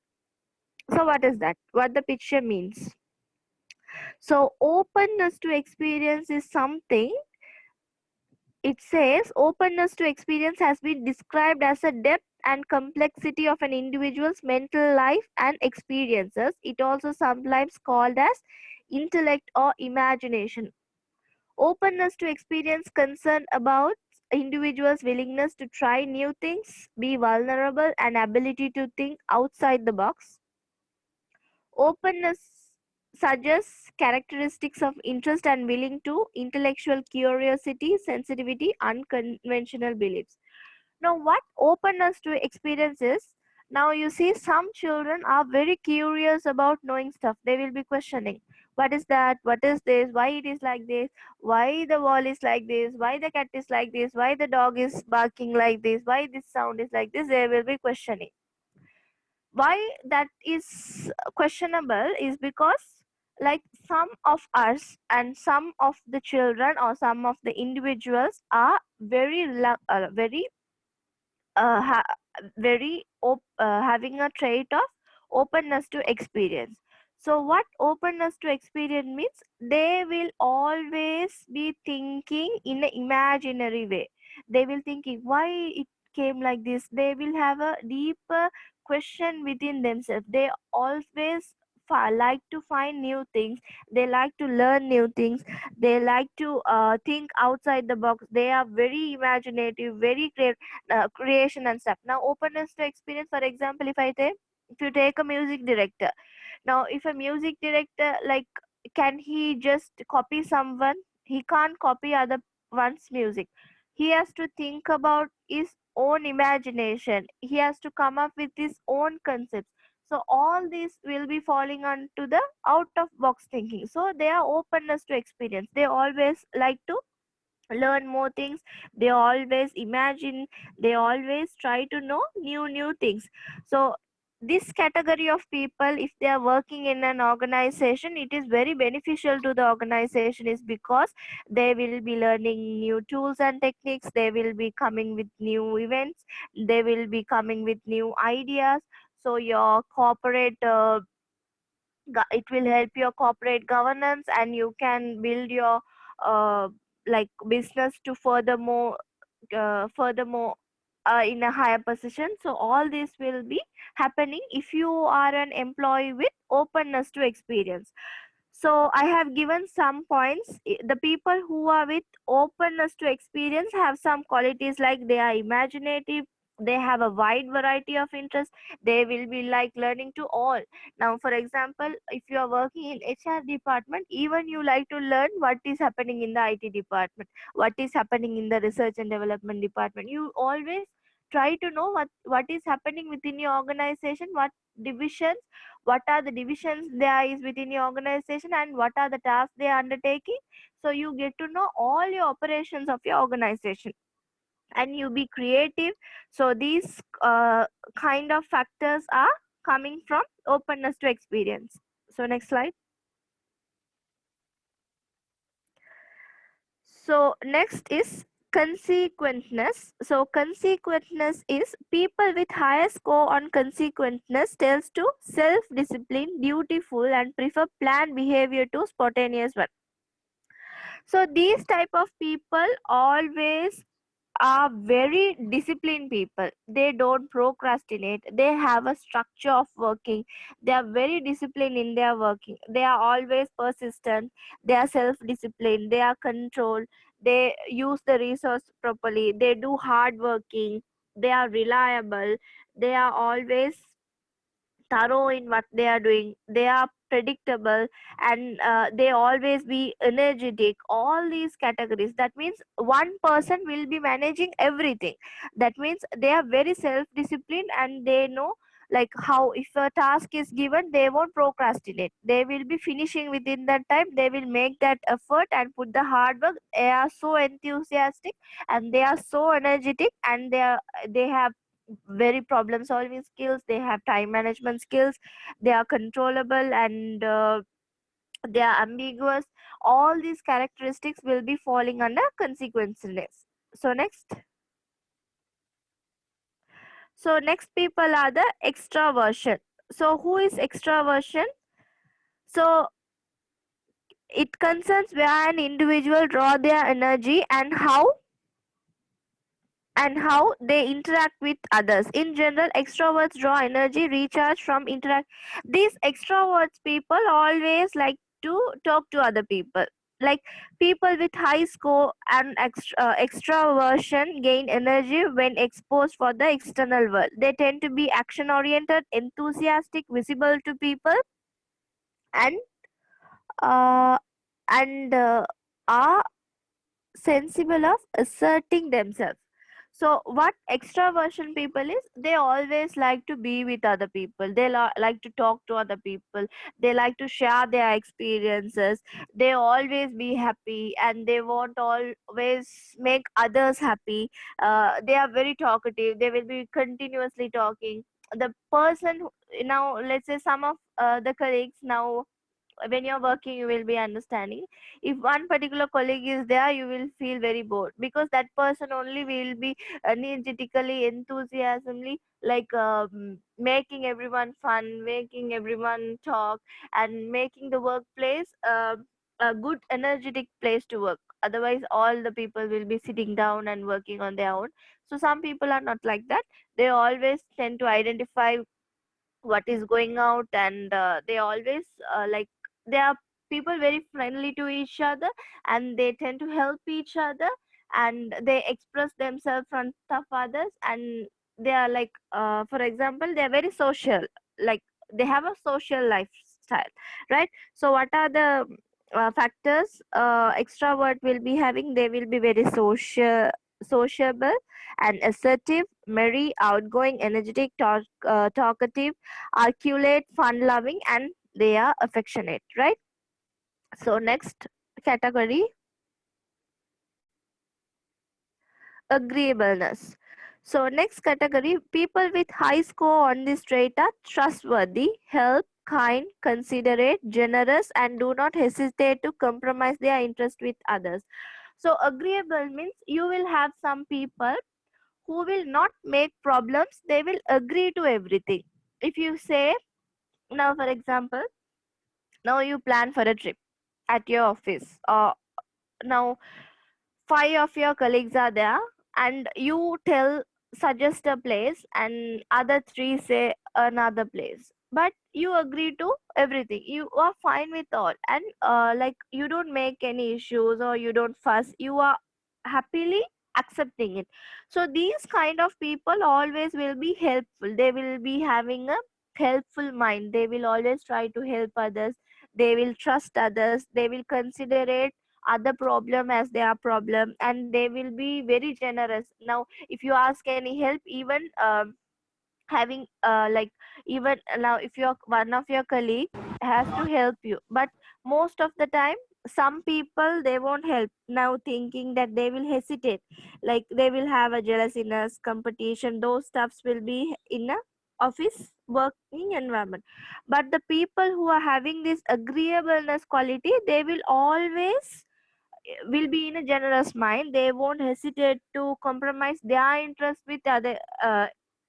So what is that? What the picture means? So openness to experience is something. It says openness to experience has been described as a depth and complexity of an individual's mental life and experiences. It also sometimes called as intellect or imagination. Openness to experience concern about individuals' willingness to try new things, be vulnerable, and ability to think outside the box. Openness suggests characteristics of interest and willing to intellectual curiosity, sensitivity, unconventional beliefs. Now, what openness to experience is? Now, you see, some children are very curious about knowing stuff. They will be questioning, what is that? What is this? Why it is like this? Why the wall is like this? Why the cat is like this? Why the dog is barking like this? Why this sound is like this? They will be questioning. Why that is questionable is because like some of us and some of the children or some of the individuals are having a trait of openness to experience. So what openness to experience means? They will always be thinking in an imaginary way. They will thinking why it came like this. They will have a deeper question within themselves. They always like to find new things. They like to learn new things. They like to think outside the box. They are very imaginative, very creation and stuff. Now openness to experience, for example, if you take a music director. Now if a music director, like, can he just copy someone? He can't copy other one's music. He has to think about his own imagination. He has to come up with his own concepts. So all these will be falling onto the out of box thinking. So they are openness to experience. They always like to learn more things. They always imagine. They always try to know new things. So this category of people, if they are working in an organization, it is very beneficial to the organization, is because they will be learning new tools and techniques. They will be coming with new events. They will be coming with new ideas. So your corporate It will help your corporate governance, and you can build your uh, like business to furthermore in a higher position. So all this will be happening if you are an employee with openness to experience. So I have given some points. The people who are with openness to experience have some qualities like they are imaginative, they have a wide variety of interests, they will be like learning to all. Now, for example, if you are working in HR department, even you like to learn what is happening in the IT department, what is happening in the research and development department. You always try to know what is happening within your organization, what are the divisions there is within your organization, and what are the tasks they are undertaking. So you get to know all your operations of your organization, and you be creative. So these kind of factors are coming from openness to experience. So next slide. So next is consequentness. So consequentness is people with higher score on consequentness tells to self-discipline, dutiful, and prefer planned behavior to spontaneous one. So these type of people always are very disciplined people. They don't procrastinate, they have a structure of working, they are very disciplined in their working, they are always persistent, they are self-disciplined, they are controlled, they use the resource properly, they do hard working, they are reliable, they are always thorough in what they are doing, they are predictable, and they always be energetic. All these categories, that means one person will be managing everything. That means they are very self disciplined, and they know like how, if a task is given, they won't procrastinate, they will be finishing within that time, they will make that effort and put the hard work. They are so enthusiastic, and they are so energetic, and they have very problem solving skills, they have time management skills, they are controllable, and they are ambiguous. All these characteristics will be falling under consequences. So next people are the extraversion. So who is extraversion? So it concerns where an individual draw their energy and how they interact with others. In general, extroverts draw energy, recharge from interact. These extroverts people always like to talk to other people. Like people with high score and extraversion gain energy when exposed for the external world. They tend to be action oriented, enthusiastic, visible to people, and uh, and are sensible of asserting themselves. So what extraversion people is, they always like to be with other people, they like to talk to other people, they like to share their experiences, they always be happy, and they want always make others happy. They are very talkative, they will be continuously talking. The person now, let's say some of the colleagues now, when you're working, you will be understanding, if one particular colleague is there, you will feel very bored, because that person only will be energetically, enthusiasmally, like making everyone fun, making everyone talk, and making the workplace a good energetic place to work. Otherwise all the people will be sitting down and working on their own. So some people are not like that. They always tend to identify what is going out, and they always like, they are people very friendly to each other, and they tend to help each other, and they express themselves front of others, and they are like, for example, they are very social, like they have a social lifestyle, right? So what are the factors extrovert will be having? They will be very sociable and assertive, merry, outgoing, energetic, talkative, articulate, fun loving, and they are affectionate, right? So next category, agreeableness. So next category, people with high score on this trait are trustworthy, help, kind, considerate, generous, and do not hesitate to compromise their interest with others. So agreeable means you will have some people who will not make problems, they will agree to everything. If you say, now for example, Now you plan for a trip at your office. Now 5 of your colleagues are there, and you suggest a place, and other 3 say another place, but you agree to everything, you are fine with all, and like you don't make any issues or you don't fuss, you are happily accepting it. So these kind of people always will be helpful, they will be having a helpful mind, they will always try to help others, they will trust others, they will consider it other problem as their problem, and they will be very generous. Now if you ask any help, even having like even now if you're one of your colleague has to help you, but most of the time some people they won't help, now thinking that they will hesitate, like they will have a jealousiness, competition, those stuffs will be in a office working environment. But the people who are having this agreeableness quality, they will always will be in a generous mind, they won't hesitate to compromise their interest with other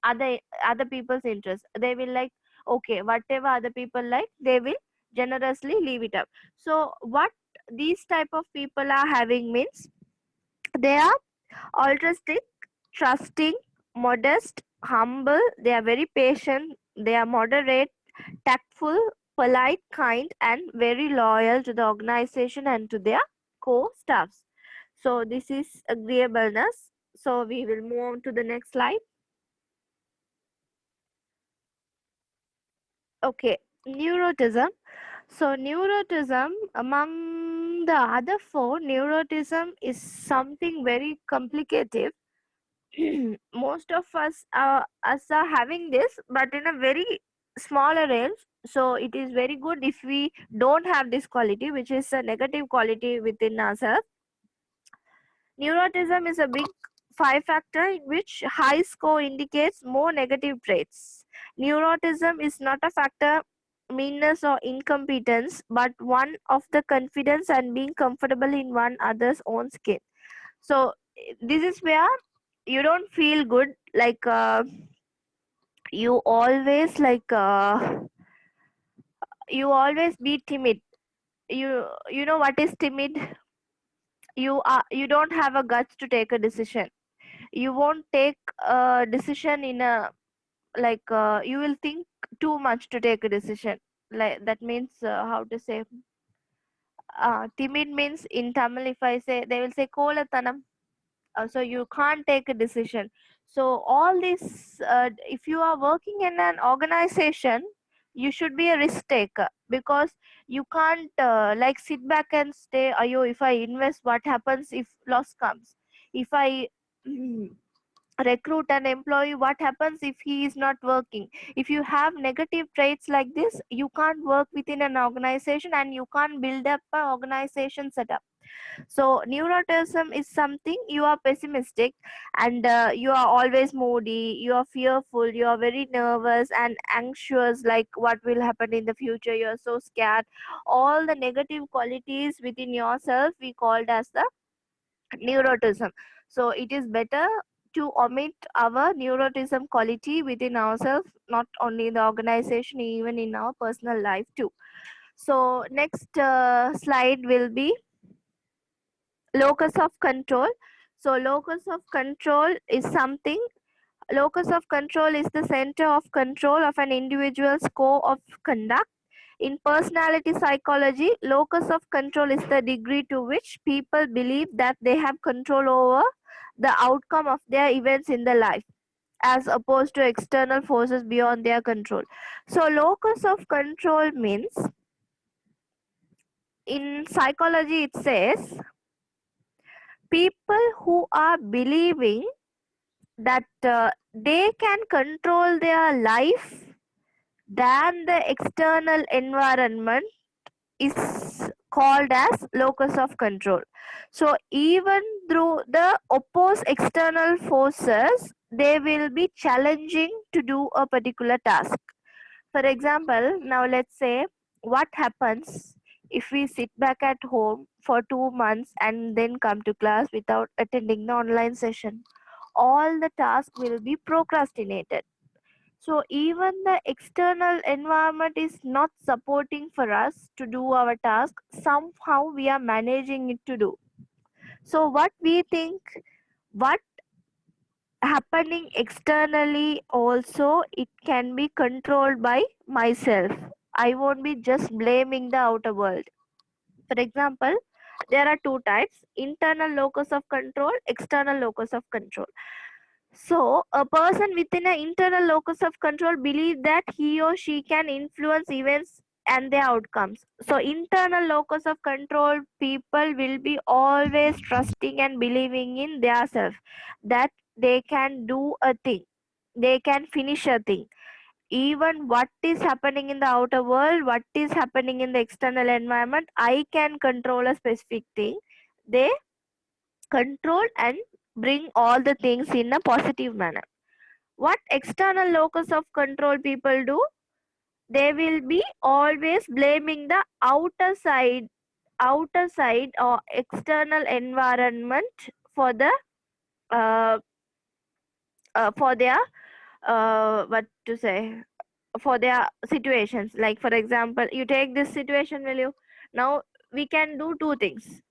other people's interest, they will like okay whatever other people like, they will generously leave it up. So what these type of people are having means, they are altruistic, trusting, modest, humble, they are very patient, they are moderate, tactful, polite, kind, and very loyal to the organization and to their co-staffs. So this is agreeableness. So we will move on to the next slide. Okay, neurotism. So neurotism, among the other 4, neurotism is something very complicated. Most of us are having this, but in a very smaller range. So it is very good if we don't have this quality, which is a negative quality within ourselves. Neurotism is a big 5-factor in which high score indicates more negative traits. Neurotism is not a factor meanness or incompetence, but one of the confidence and being comfortable in one other's own skin. So this is where you don't feel good, like you always like you always be timid. You know what is timid? You don't have a guts to take a decision, you won't take a decision in a like you will think too much to take a decision, like that means how to say, timid means in Tamil if I say, they will say kolatanam. So you can't take a decision. So all this if you are working in an organization, you should be a risk taker, because you can't like sit back and stay, ayo if I invest what happens if loss comes, if I recruit an employee what happens if he is not working. If you have negative traits like this, you can't work within an organization and you can't build up an organization setup. So neuroticism is something, you are pessimistic, and you are always moody, you are fearful, you are very nervous and anxious, like what will happen in the future, you are so scared. All the negative qualities within yourself we called as the neuroticism. So it is better to omit our neuroticism quality within ourselves, not only in the organization, even in our personal life too. So next slide will be locus of control. So locus of control is something, locus of control is the center of control of an individual's core of conduct. In personality psychology, locus of control is the degree to which people believe that they have control over the outcome of their events in their life, as opposed to external forces beyond their control. So locus of control means, in psychology it says, people who are believing that they can control their life than the external environment is called as locus of control. So even through the opposed external forces, they will be challenging to do a particular task. For example, now let's say, what happens if we sit back at home for 2 months and then come to class without attending the online session? All the tasks will be procrastinated. So even the external environment is not supporting for us to do our task. Somehow we are managing it to do. So what we think, what happening externally also, it can be controlled by myself. I won't be just blaming the outer world. For example, there are two types: internal locus of control, external locus of control. So a person within an internal locus of control believes that he or she can influence events and their outcomes. So internal locus of control people will be always trusting and believing in their self, that they can do a thing, they can finish a thing. Even what is happening in the outer world, what is happening in the external environment, I can control a specific thing. They control and bring all the things in a positive manner. What external locus of control people do, they will be always blaming the outer side or external environment for the for their what to say, for their situations. Like for example, you take this situation, will you? Now we can do two things.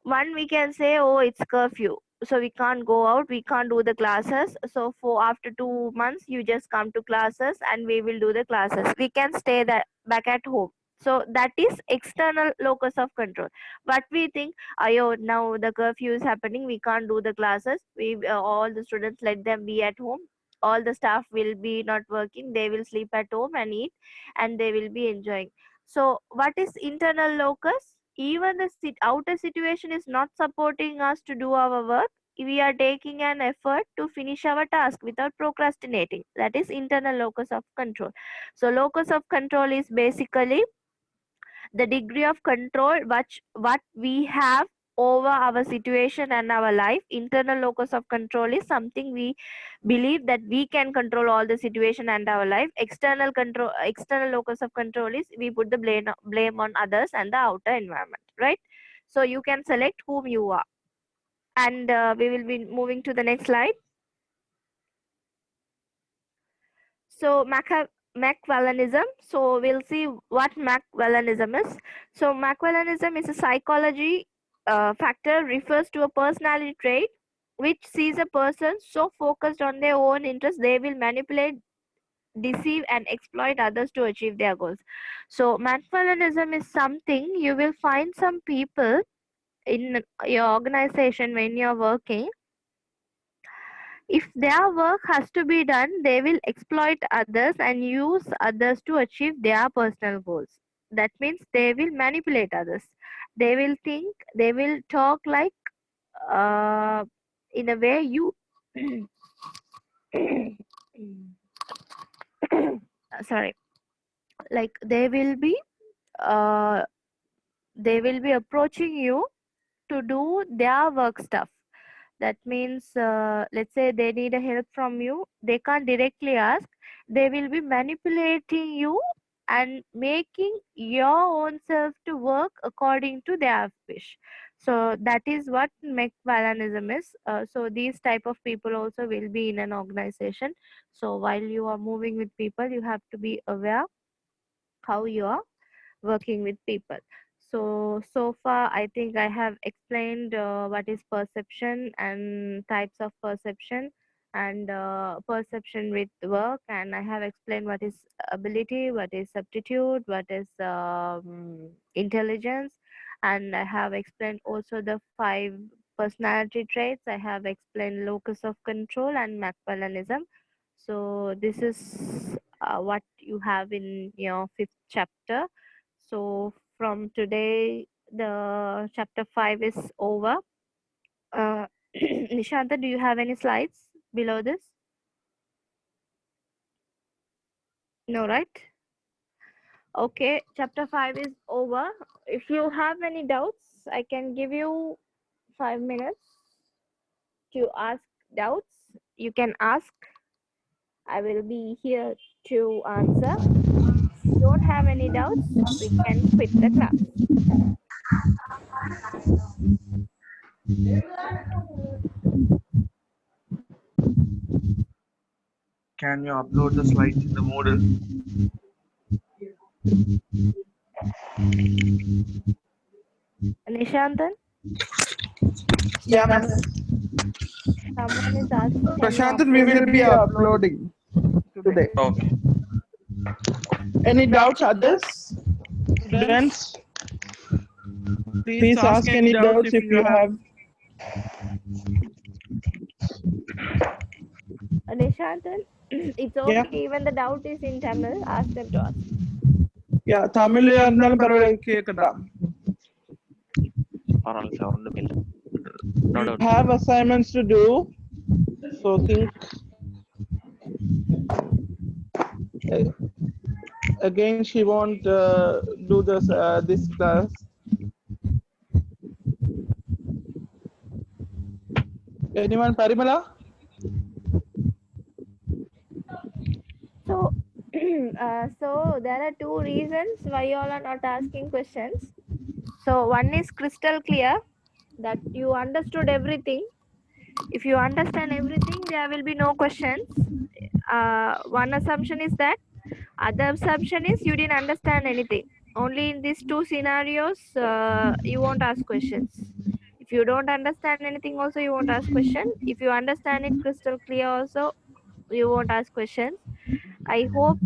One, we can say, oh, it's curfew, so we can't go out, we can't do the classes, so for after 2 months you just come to classes and we will do the classes, we can stay that back at home. So that is external locus of control. But we think, ayo, now the curfew is happening, we can't do the classes, we all the students, let them be at home, all the staff will be not working, they will sleep at home and eat, and they will be enjoying. So what is internal locus? Even the outer situation is not supporting us to do our work, we are taking an effort to finish our task without procrastinating. That is internal locus of control. So locus of control is basically the degree of control what we have over our situation and our life. Internal locus of control is something we believe that we can control all the situation and our life. External locus of control is we put the blame on others and the outer environment, right? So you can select whom you are. And we will be moving to the next slide. So Machiavellianism. So we'll see what Machiavellianism is. So Machiavellianism is a psychology factor, refers to a personality trait which sees a person so focused on their own interests they will manipulate, deceive and exploit others to achieve their goals. So Machiavellianism is something you will find some people in your organization when you're working. If their work has to be done, they will exploit others and use others to achieve their personal goals. That means they will manipulate others. They will think, they will talk like in a way you sorry, like they will be approaching you to do their work stuff. That means let's say they need a help from you, they can't directly ask, they will be manipulating you and making your own self to work according to their wish. So that is what Machiavellianism is. So these type of people also will be in an organization. So while you are moving with people, you have to be aware how you are working with people. So far I think I have explained what is perception and types of perception, and perception with work, and I have explained what is ability, what is aptitude, what is intelligence, and I have explained also the 5 personality traits. I have explained locus of control and Machiavellianism. So this is what you have in your 5th chapter. So from today, the chapter 5 is over. Nishanta, do you have any slides below this? No, right? Okay, chapter 5 is over. If you have any doubts, I can give you 5 minutes to ask doubts. You can ask. I will be here to answer. If you don't have any doubts, we can quit the class. Can you upload the slides in the Moodle? Nishantan, Yeah, ma'am. someone is asking. Can you Prashantan, we will be uploading today. Okay. Any doubts, others? Students? Please ask any doubts if you have. Nishantan, it's okay. Yeah. Even the doubt is in Tamil. Ask them to ask. Yeah, Tamil இருந்தாலும் பரவாயில்லை கேட்கலாம். No doubt. Have assignments to do, so think. Again, she won't do this class. Anyone, Parimala? So, so there are two reasons why you all are not asking questions. So one is crystal clear that you understood everything. If you understand everything, there will be no questions. One assumption is that. Other assumption is you didn't understand anything. Only in these two scenarios, you won't ask questions. If you don't understand anything, also you won't ask question. If you understand it crystal clear, also you won't ask questions. I hope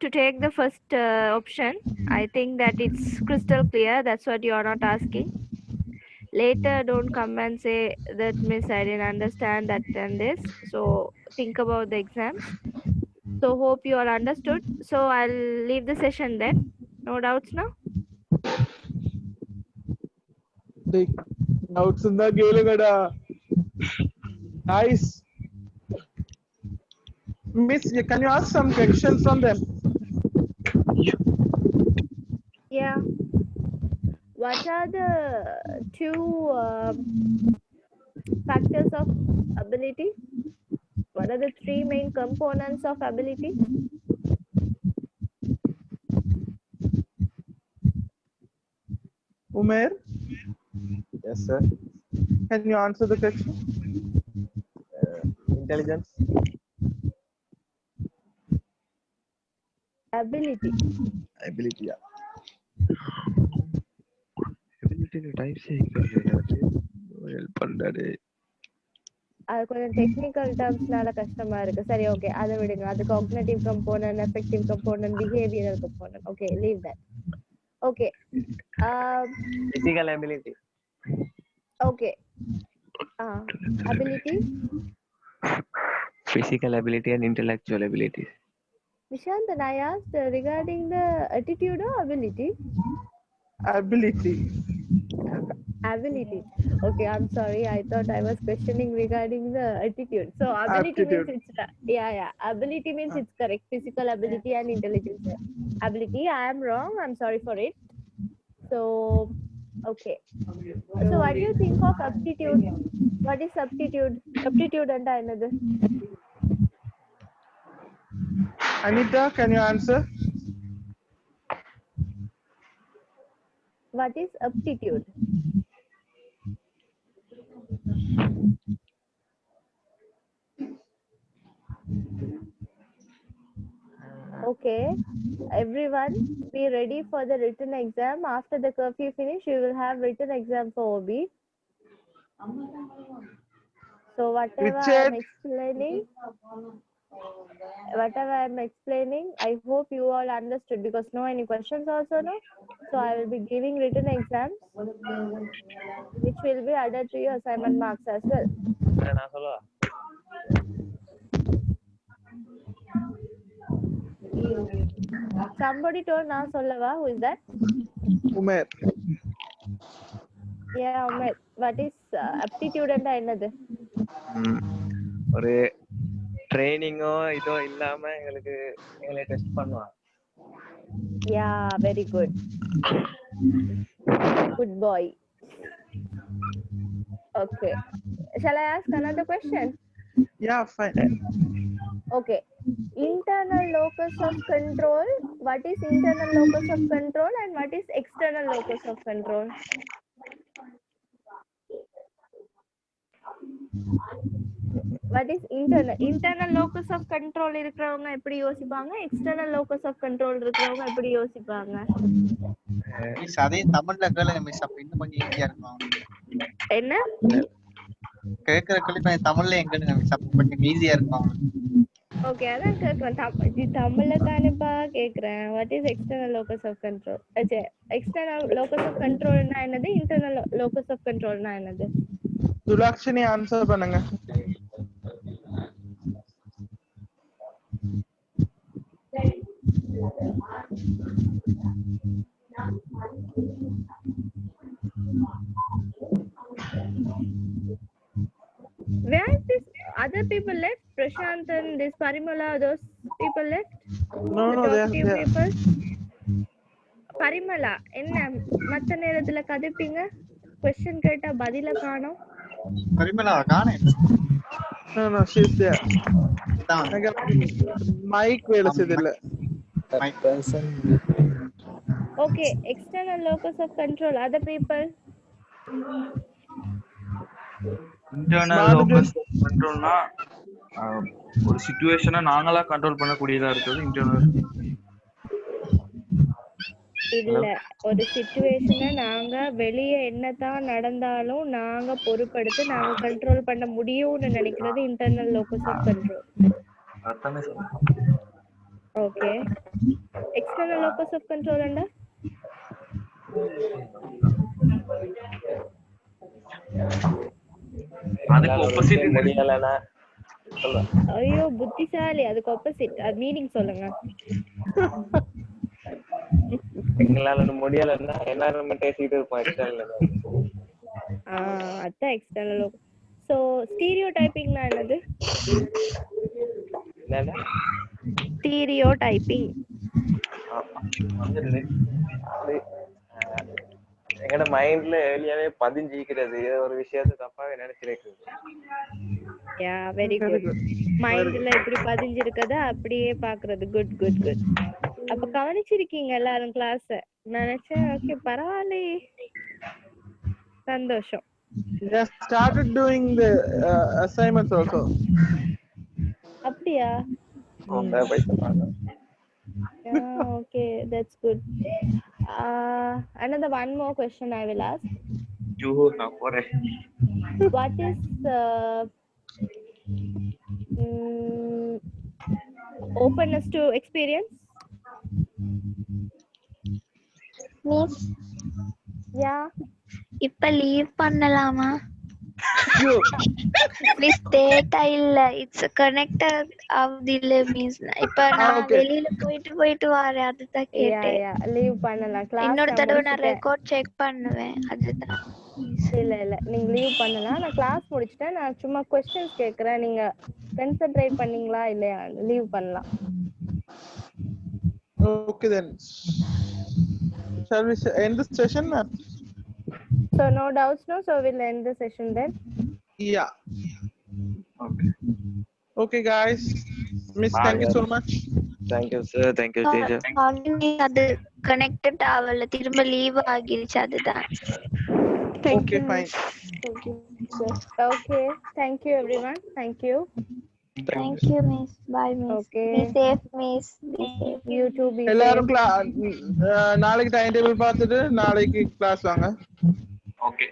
to take the first option. I think that it's crystal clear. That's what you are not asking. Later, don't come and say that miss, I didn't understand that and this. So think about the exams. So hope you all understood. So I'll leave the session then. No doubts now? Doubts in the கேளுங்கடா. Nice. Miss, can you ask some questions from them? Yeah. What are the two factors of ability? What are the three main components of ability? Umair, Yes, sir. can you answer the question? Intelligence. Ability. Ability. Yeah. Ability type help பண்றாரு. அது கொஞ்சம் technical டேர்ம்ஸ்னால கஷ்டமா இருக்கு. சரி, okay, அதை விடுங்க. அது cognitive component, effective component, behavioural component. Okay, leave that. Okay. Physical ability. Okay. Ability. Physical ability and intellectual ability. Nishantan, I asked regarding the attitude or ability? Ability. Ability. Okay, I'm sorry. I thought I was questioning regarding the attitude. So ability Aptitude. means it's yeah. Ability means it's correct. Physical ability and intelligence ability. I am wrong. I'm sorry for it. So okay. So what do you think of aptitude? What is aptitude? Aptitude and another. Anita, can you answer? What is aptitude? Okay, everyone be ready for the written exam. After the curfew finish, you will have written exam for OB. So whatever I am explaining, I hope you all understood, because no any questions also, no. So I will be giving written exams, which will be added to your assignment marks as well. நான் சொல்லவா? Somebody told na sollava. Who is that? Umair. Yeah, Umair. What is aptitude and another? ஒரு ட்ரைனிங்கோ இதோ இல்லாம எங்களை test பண்ணுவான். Yeah, very good. Good boy. Okay. Shall I ask another question? Yeah, fine. Okay. Internal locus of control. What is internal locus of control and what is external locus of control? What is internal locus of control இருக்கிறவங்க எப்படி யோசிப்பாங்க, external locus of control இருக்கிறவங்க எப்படி யோசிப்பாங்க? Miss அதே தமிழ்ல கேளுங்க miss, அப்ப இன்னும் கொஞ்சம் ஈஸியா இருக்கும். என்ன கேட்கிற கேள்வி தமிழ்ல எங்கன்னு மிஸ், அப்ப கொஞ்சம் ஈஸியா இருக்கும். ஓகே, அதான் கேட்குறேன். தமிழ்ல தானேப்பா கேட்குறேன். What is external locus of control? External locus of கண்ட்ரோல்னா என்னது, இன்டர்னல் லோக்கஸ் ஆஃப் கண்ட்ரோல்னா என்னது? துலாக்ஷினி ஆன்சர் பண்ணுங்க. Where is this other people left? Prashant and this Parimala, those people left? No, The no, they are talkative there. people? Parimala என்ன மத்த நேரத்துல கதைப்பீங்க? Question கேட்டா பதில காணோம். பரிமளா காணே. No, no, she's there. தான் மைக் வேலை செய்தில்ல. Okay, external locus of control, other people. Internal locus கண்ட்ரோல்னா ஒரு சிச்சுவேஷனை நாங்களா கண்ட்ரோல் பண்ணக்கூடியதா இருக்குது இன்டர்னல். இல்ல, ஒரு சிச்சுவேஷனை நாங்க வெளியே என்னதான் நடந்தாலும் நாங்க பொறுப்படுத்தி நாங்க கண்ட்ரோல் பண்ண முடியும்னு நினைக்கிறது இன்டர்னல் லோக்கஸ் ஆஃப் கண்ட்ரோல். அதானே சொல்றேன். Okay, external locus of control என்ன? அதுக்கு ஆப்போசிட் முடியலனா ஐயோ புத்திசாலி, அதுக்கு ஆப்போசிட். அது மீனிங் சொல்லுங்க. எங்களால முடியலன்னா எல்லாரும் பேசிட்டு இருப்போம் எக்ஸ்டர்னல். அதான் எக்ஸ்டர்னல் லோக்கஸ். சோ ஸ்டீரியோடைப்பிங்னா என்னது? என்னன்னா ஸ்டீரியோடைப்பிங் எங்கட மைண்ட்ல ஏர்லியாவே பதிஞ்சிக்கிறது, ஒரு விஷயத்தை தப்பாவே நினைச்சிருக்கிறது. யா, வெரி குட். மைண்ட்ல இப்படி பதிஞ்சிருக்கத அப்படியே பாக்குறது. Good good good. அப்ப கவனிச்சிருக்கீங்க எல்லாரும் கிளாஸ். நினைச்சேன் ஓகே பரவாயில்லை, சந்தோஷம். They started doing the assignments also. அப்படியா? Okay, that's good. Another one more question I will ask. What is openness to experience? Miss Yeah. இப்ப லீவ் பண்ணலாமா? மிஸ் டேட்டா இல்ல, it's connected ஆகுதில்ல miss. இப்ப நான் வெளியில போயிட்டு வரேன், அதுதான் கேட்டேன். லீவ் பண்ணலாம். கிளாஸ் இன்னொரு தடவை நான் ரெக்கார்ட் செக் பண்ணுவேன், அதுதான். இல்ல நீங்க லீவ் பண்ணலாம். நான் கிளாஸ் முடிச்சிட்டேன். நான் சும்மா क्वेश्चंस கேக்குறேன். நீங்க கான்சென்ட்ரேட் பண்ணீங்களா இல்லையா? லீவ் பண்ணலாம். Okay then. Shall we end this session, ma'am? So no doubts, no. So we'll end the session then. Yeah. Okay guys. Miss, thank you so much. Thank you sir, thank you teacher. அது connected ஆகல, திரும்ப leave ஆகிருச்சு, அதுதான். Okay, fine. Thank you. Okay, thank you everyone. Thank you. Thank you miss. Bye miss. Okay. Be safe miss. Be safe. You too be எல்லாரும் safe. நாளைக்கு time table பார்த்துட்டு நாளைக்கு class வாங்க. Okay.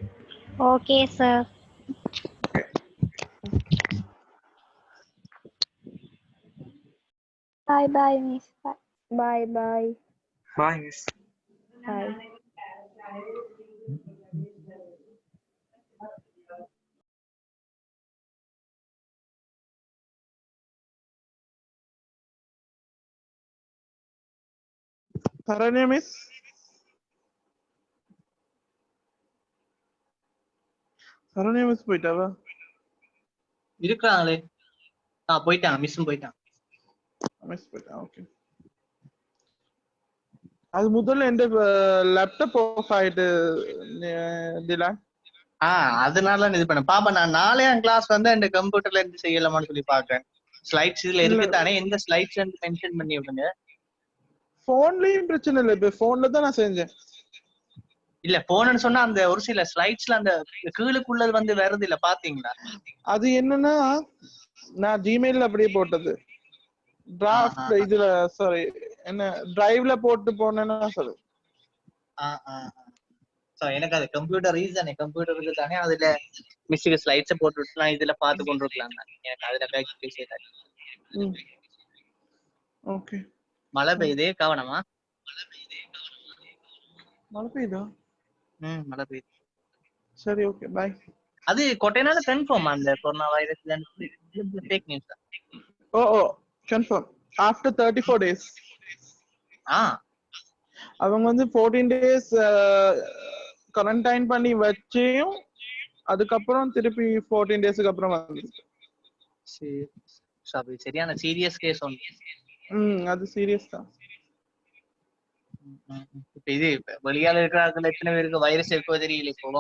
Okay sir. Bye miss. Bye. Bye. Bye miss. Bye. Saranya miss. Saranya miss போயிட்டாவா? இருக்கிறாங்களே. போயிட்டாங்க, மிஸ்ஸும் போயிட்டாங்க. Miss போயிட்டா. ஓகே. அது முதல்ல எந்த லேப்டாப் ஆஃப் ஆயிட்டு திலா. அதனால இது பண்ண பாப்பா. நான் நாளே கிளாஸ் வந்து அந்த கம்ப்யூட்டர்ல இருந்து செய்யலாமான்னு சொல்லி பாக்குறேன். ஸ்லைட்ஸ் இதுல இருக்குதானே, எந்த ஸ்லைட்ஸ் மென்ஷன் பண்ணி விடுங்க. போன்லயும் பிரச்சனை இல்ல, இப்ப போன்ல தான் நான் செஞ்சேன். இல்ல போனேன்னு சொன்னா அந்த ஒரு சில ஸ்லைட்ஸ்ல அந்த கீழுக்குள்ளது வந்து வருது இல்ல பாத்தீங்களா? அது என்னன்னா நான் ஜிமெயில்ல அப்படியே போட்டது டிராஃப்ட் இதுல சாரி என்ன டிரைவ்ல போட்டு போனேன்னா சொல்லு. சோ எனக்கு அது கம்ப்யூட்டர் ரீசன் கம்ப்யூட்டருக்கு தானே அதுல மிஸ்ஸுக்கு ஸ்லைட்ஸ் போட்டு விட்டு நான் இதுல பார்த்து கொண்டு இருக்கலாம் தான். எனக்கு அதுல பேக் பேசிட்டாரு. ஓகே. மழை பெய்யுதே கவனமா. மழை பெய்யுதா? மழை பெய்யுது. சரி ஓகே பை. அது கொட்டைனால கன்ஃபார்ம் அந்த கொரோனா வைரஸ் ஃபேக் நியூஸ் தான். ஓ கன்ஃபார்ம் ஆஃப்டர் 34 days. அவங்க வந்து 14 days குவாரண்டைன் பண்ணி வச்சியும் அதுக்கப்புறம் திருப்பி 14 டேஸ்க்கு அப்புறம் வந்துருக்கு. சரி சரியான சீரியஸ் கேஸ் ஒன்று. அது சீரியஸ் தான். இப்ப இது வெளியால இருக்கிற எத்தனை பேருக்கு வைரஸ் இருக்கோ தெரியல. இப்போ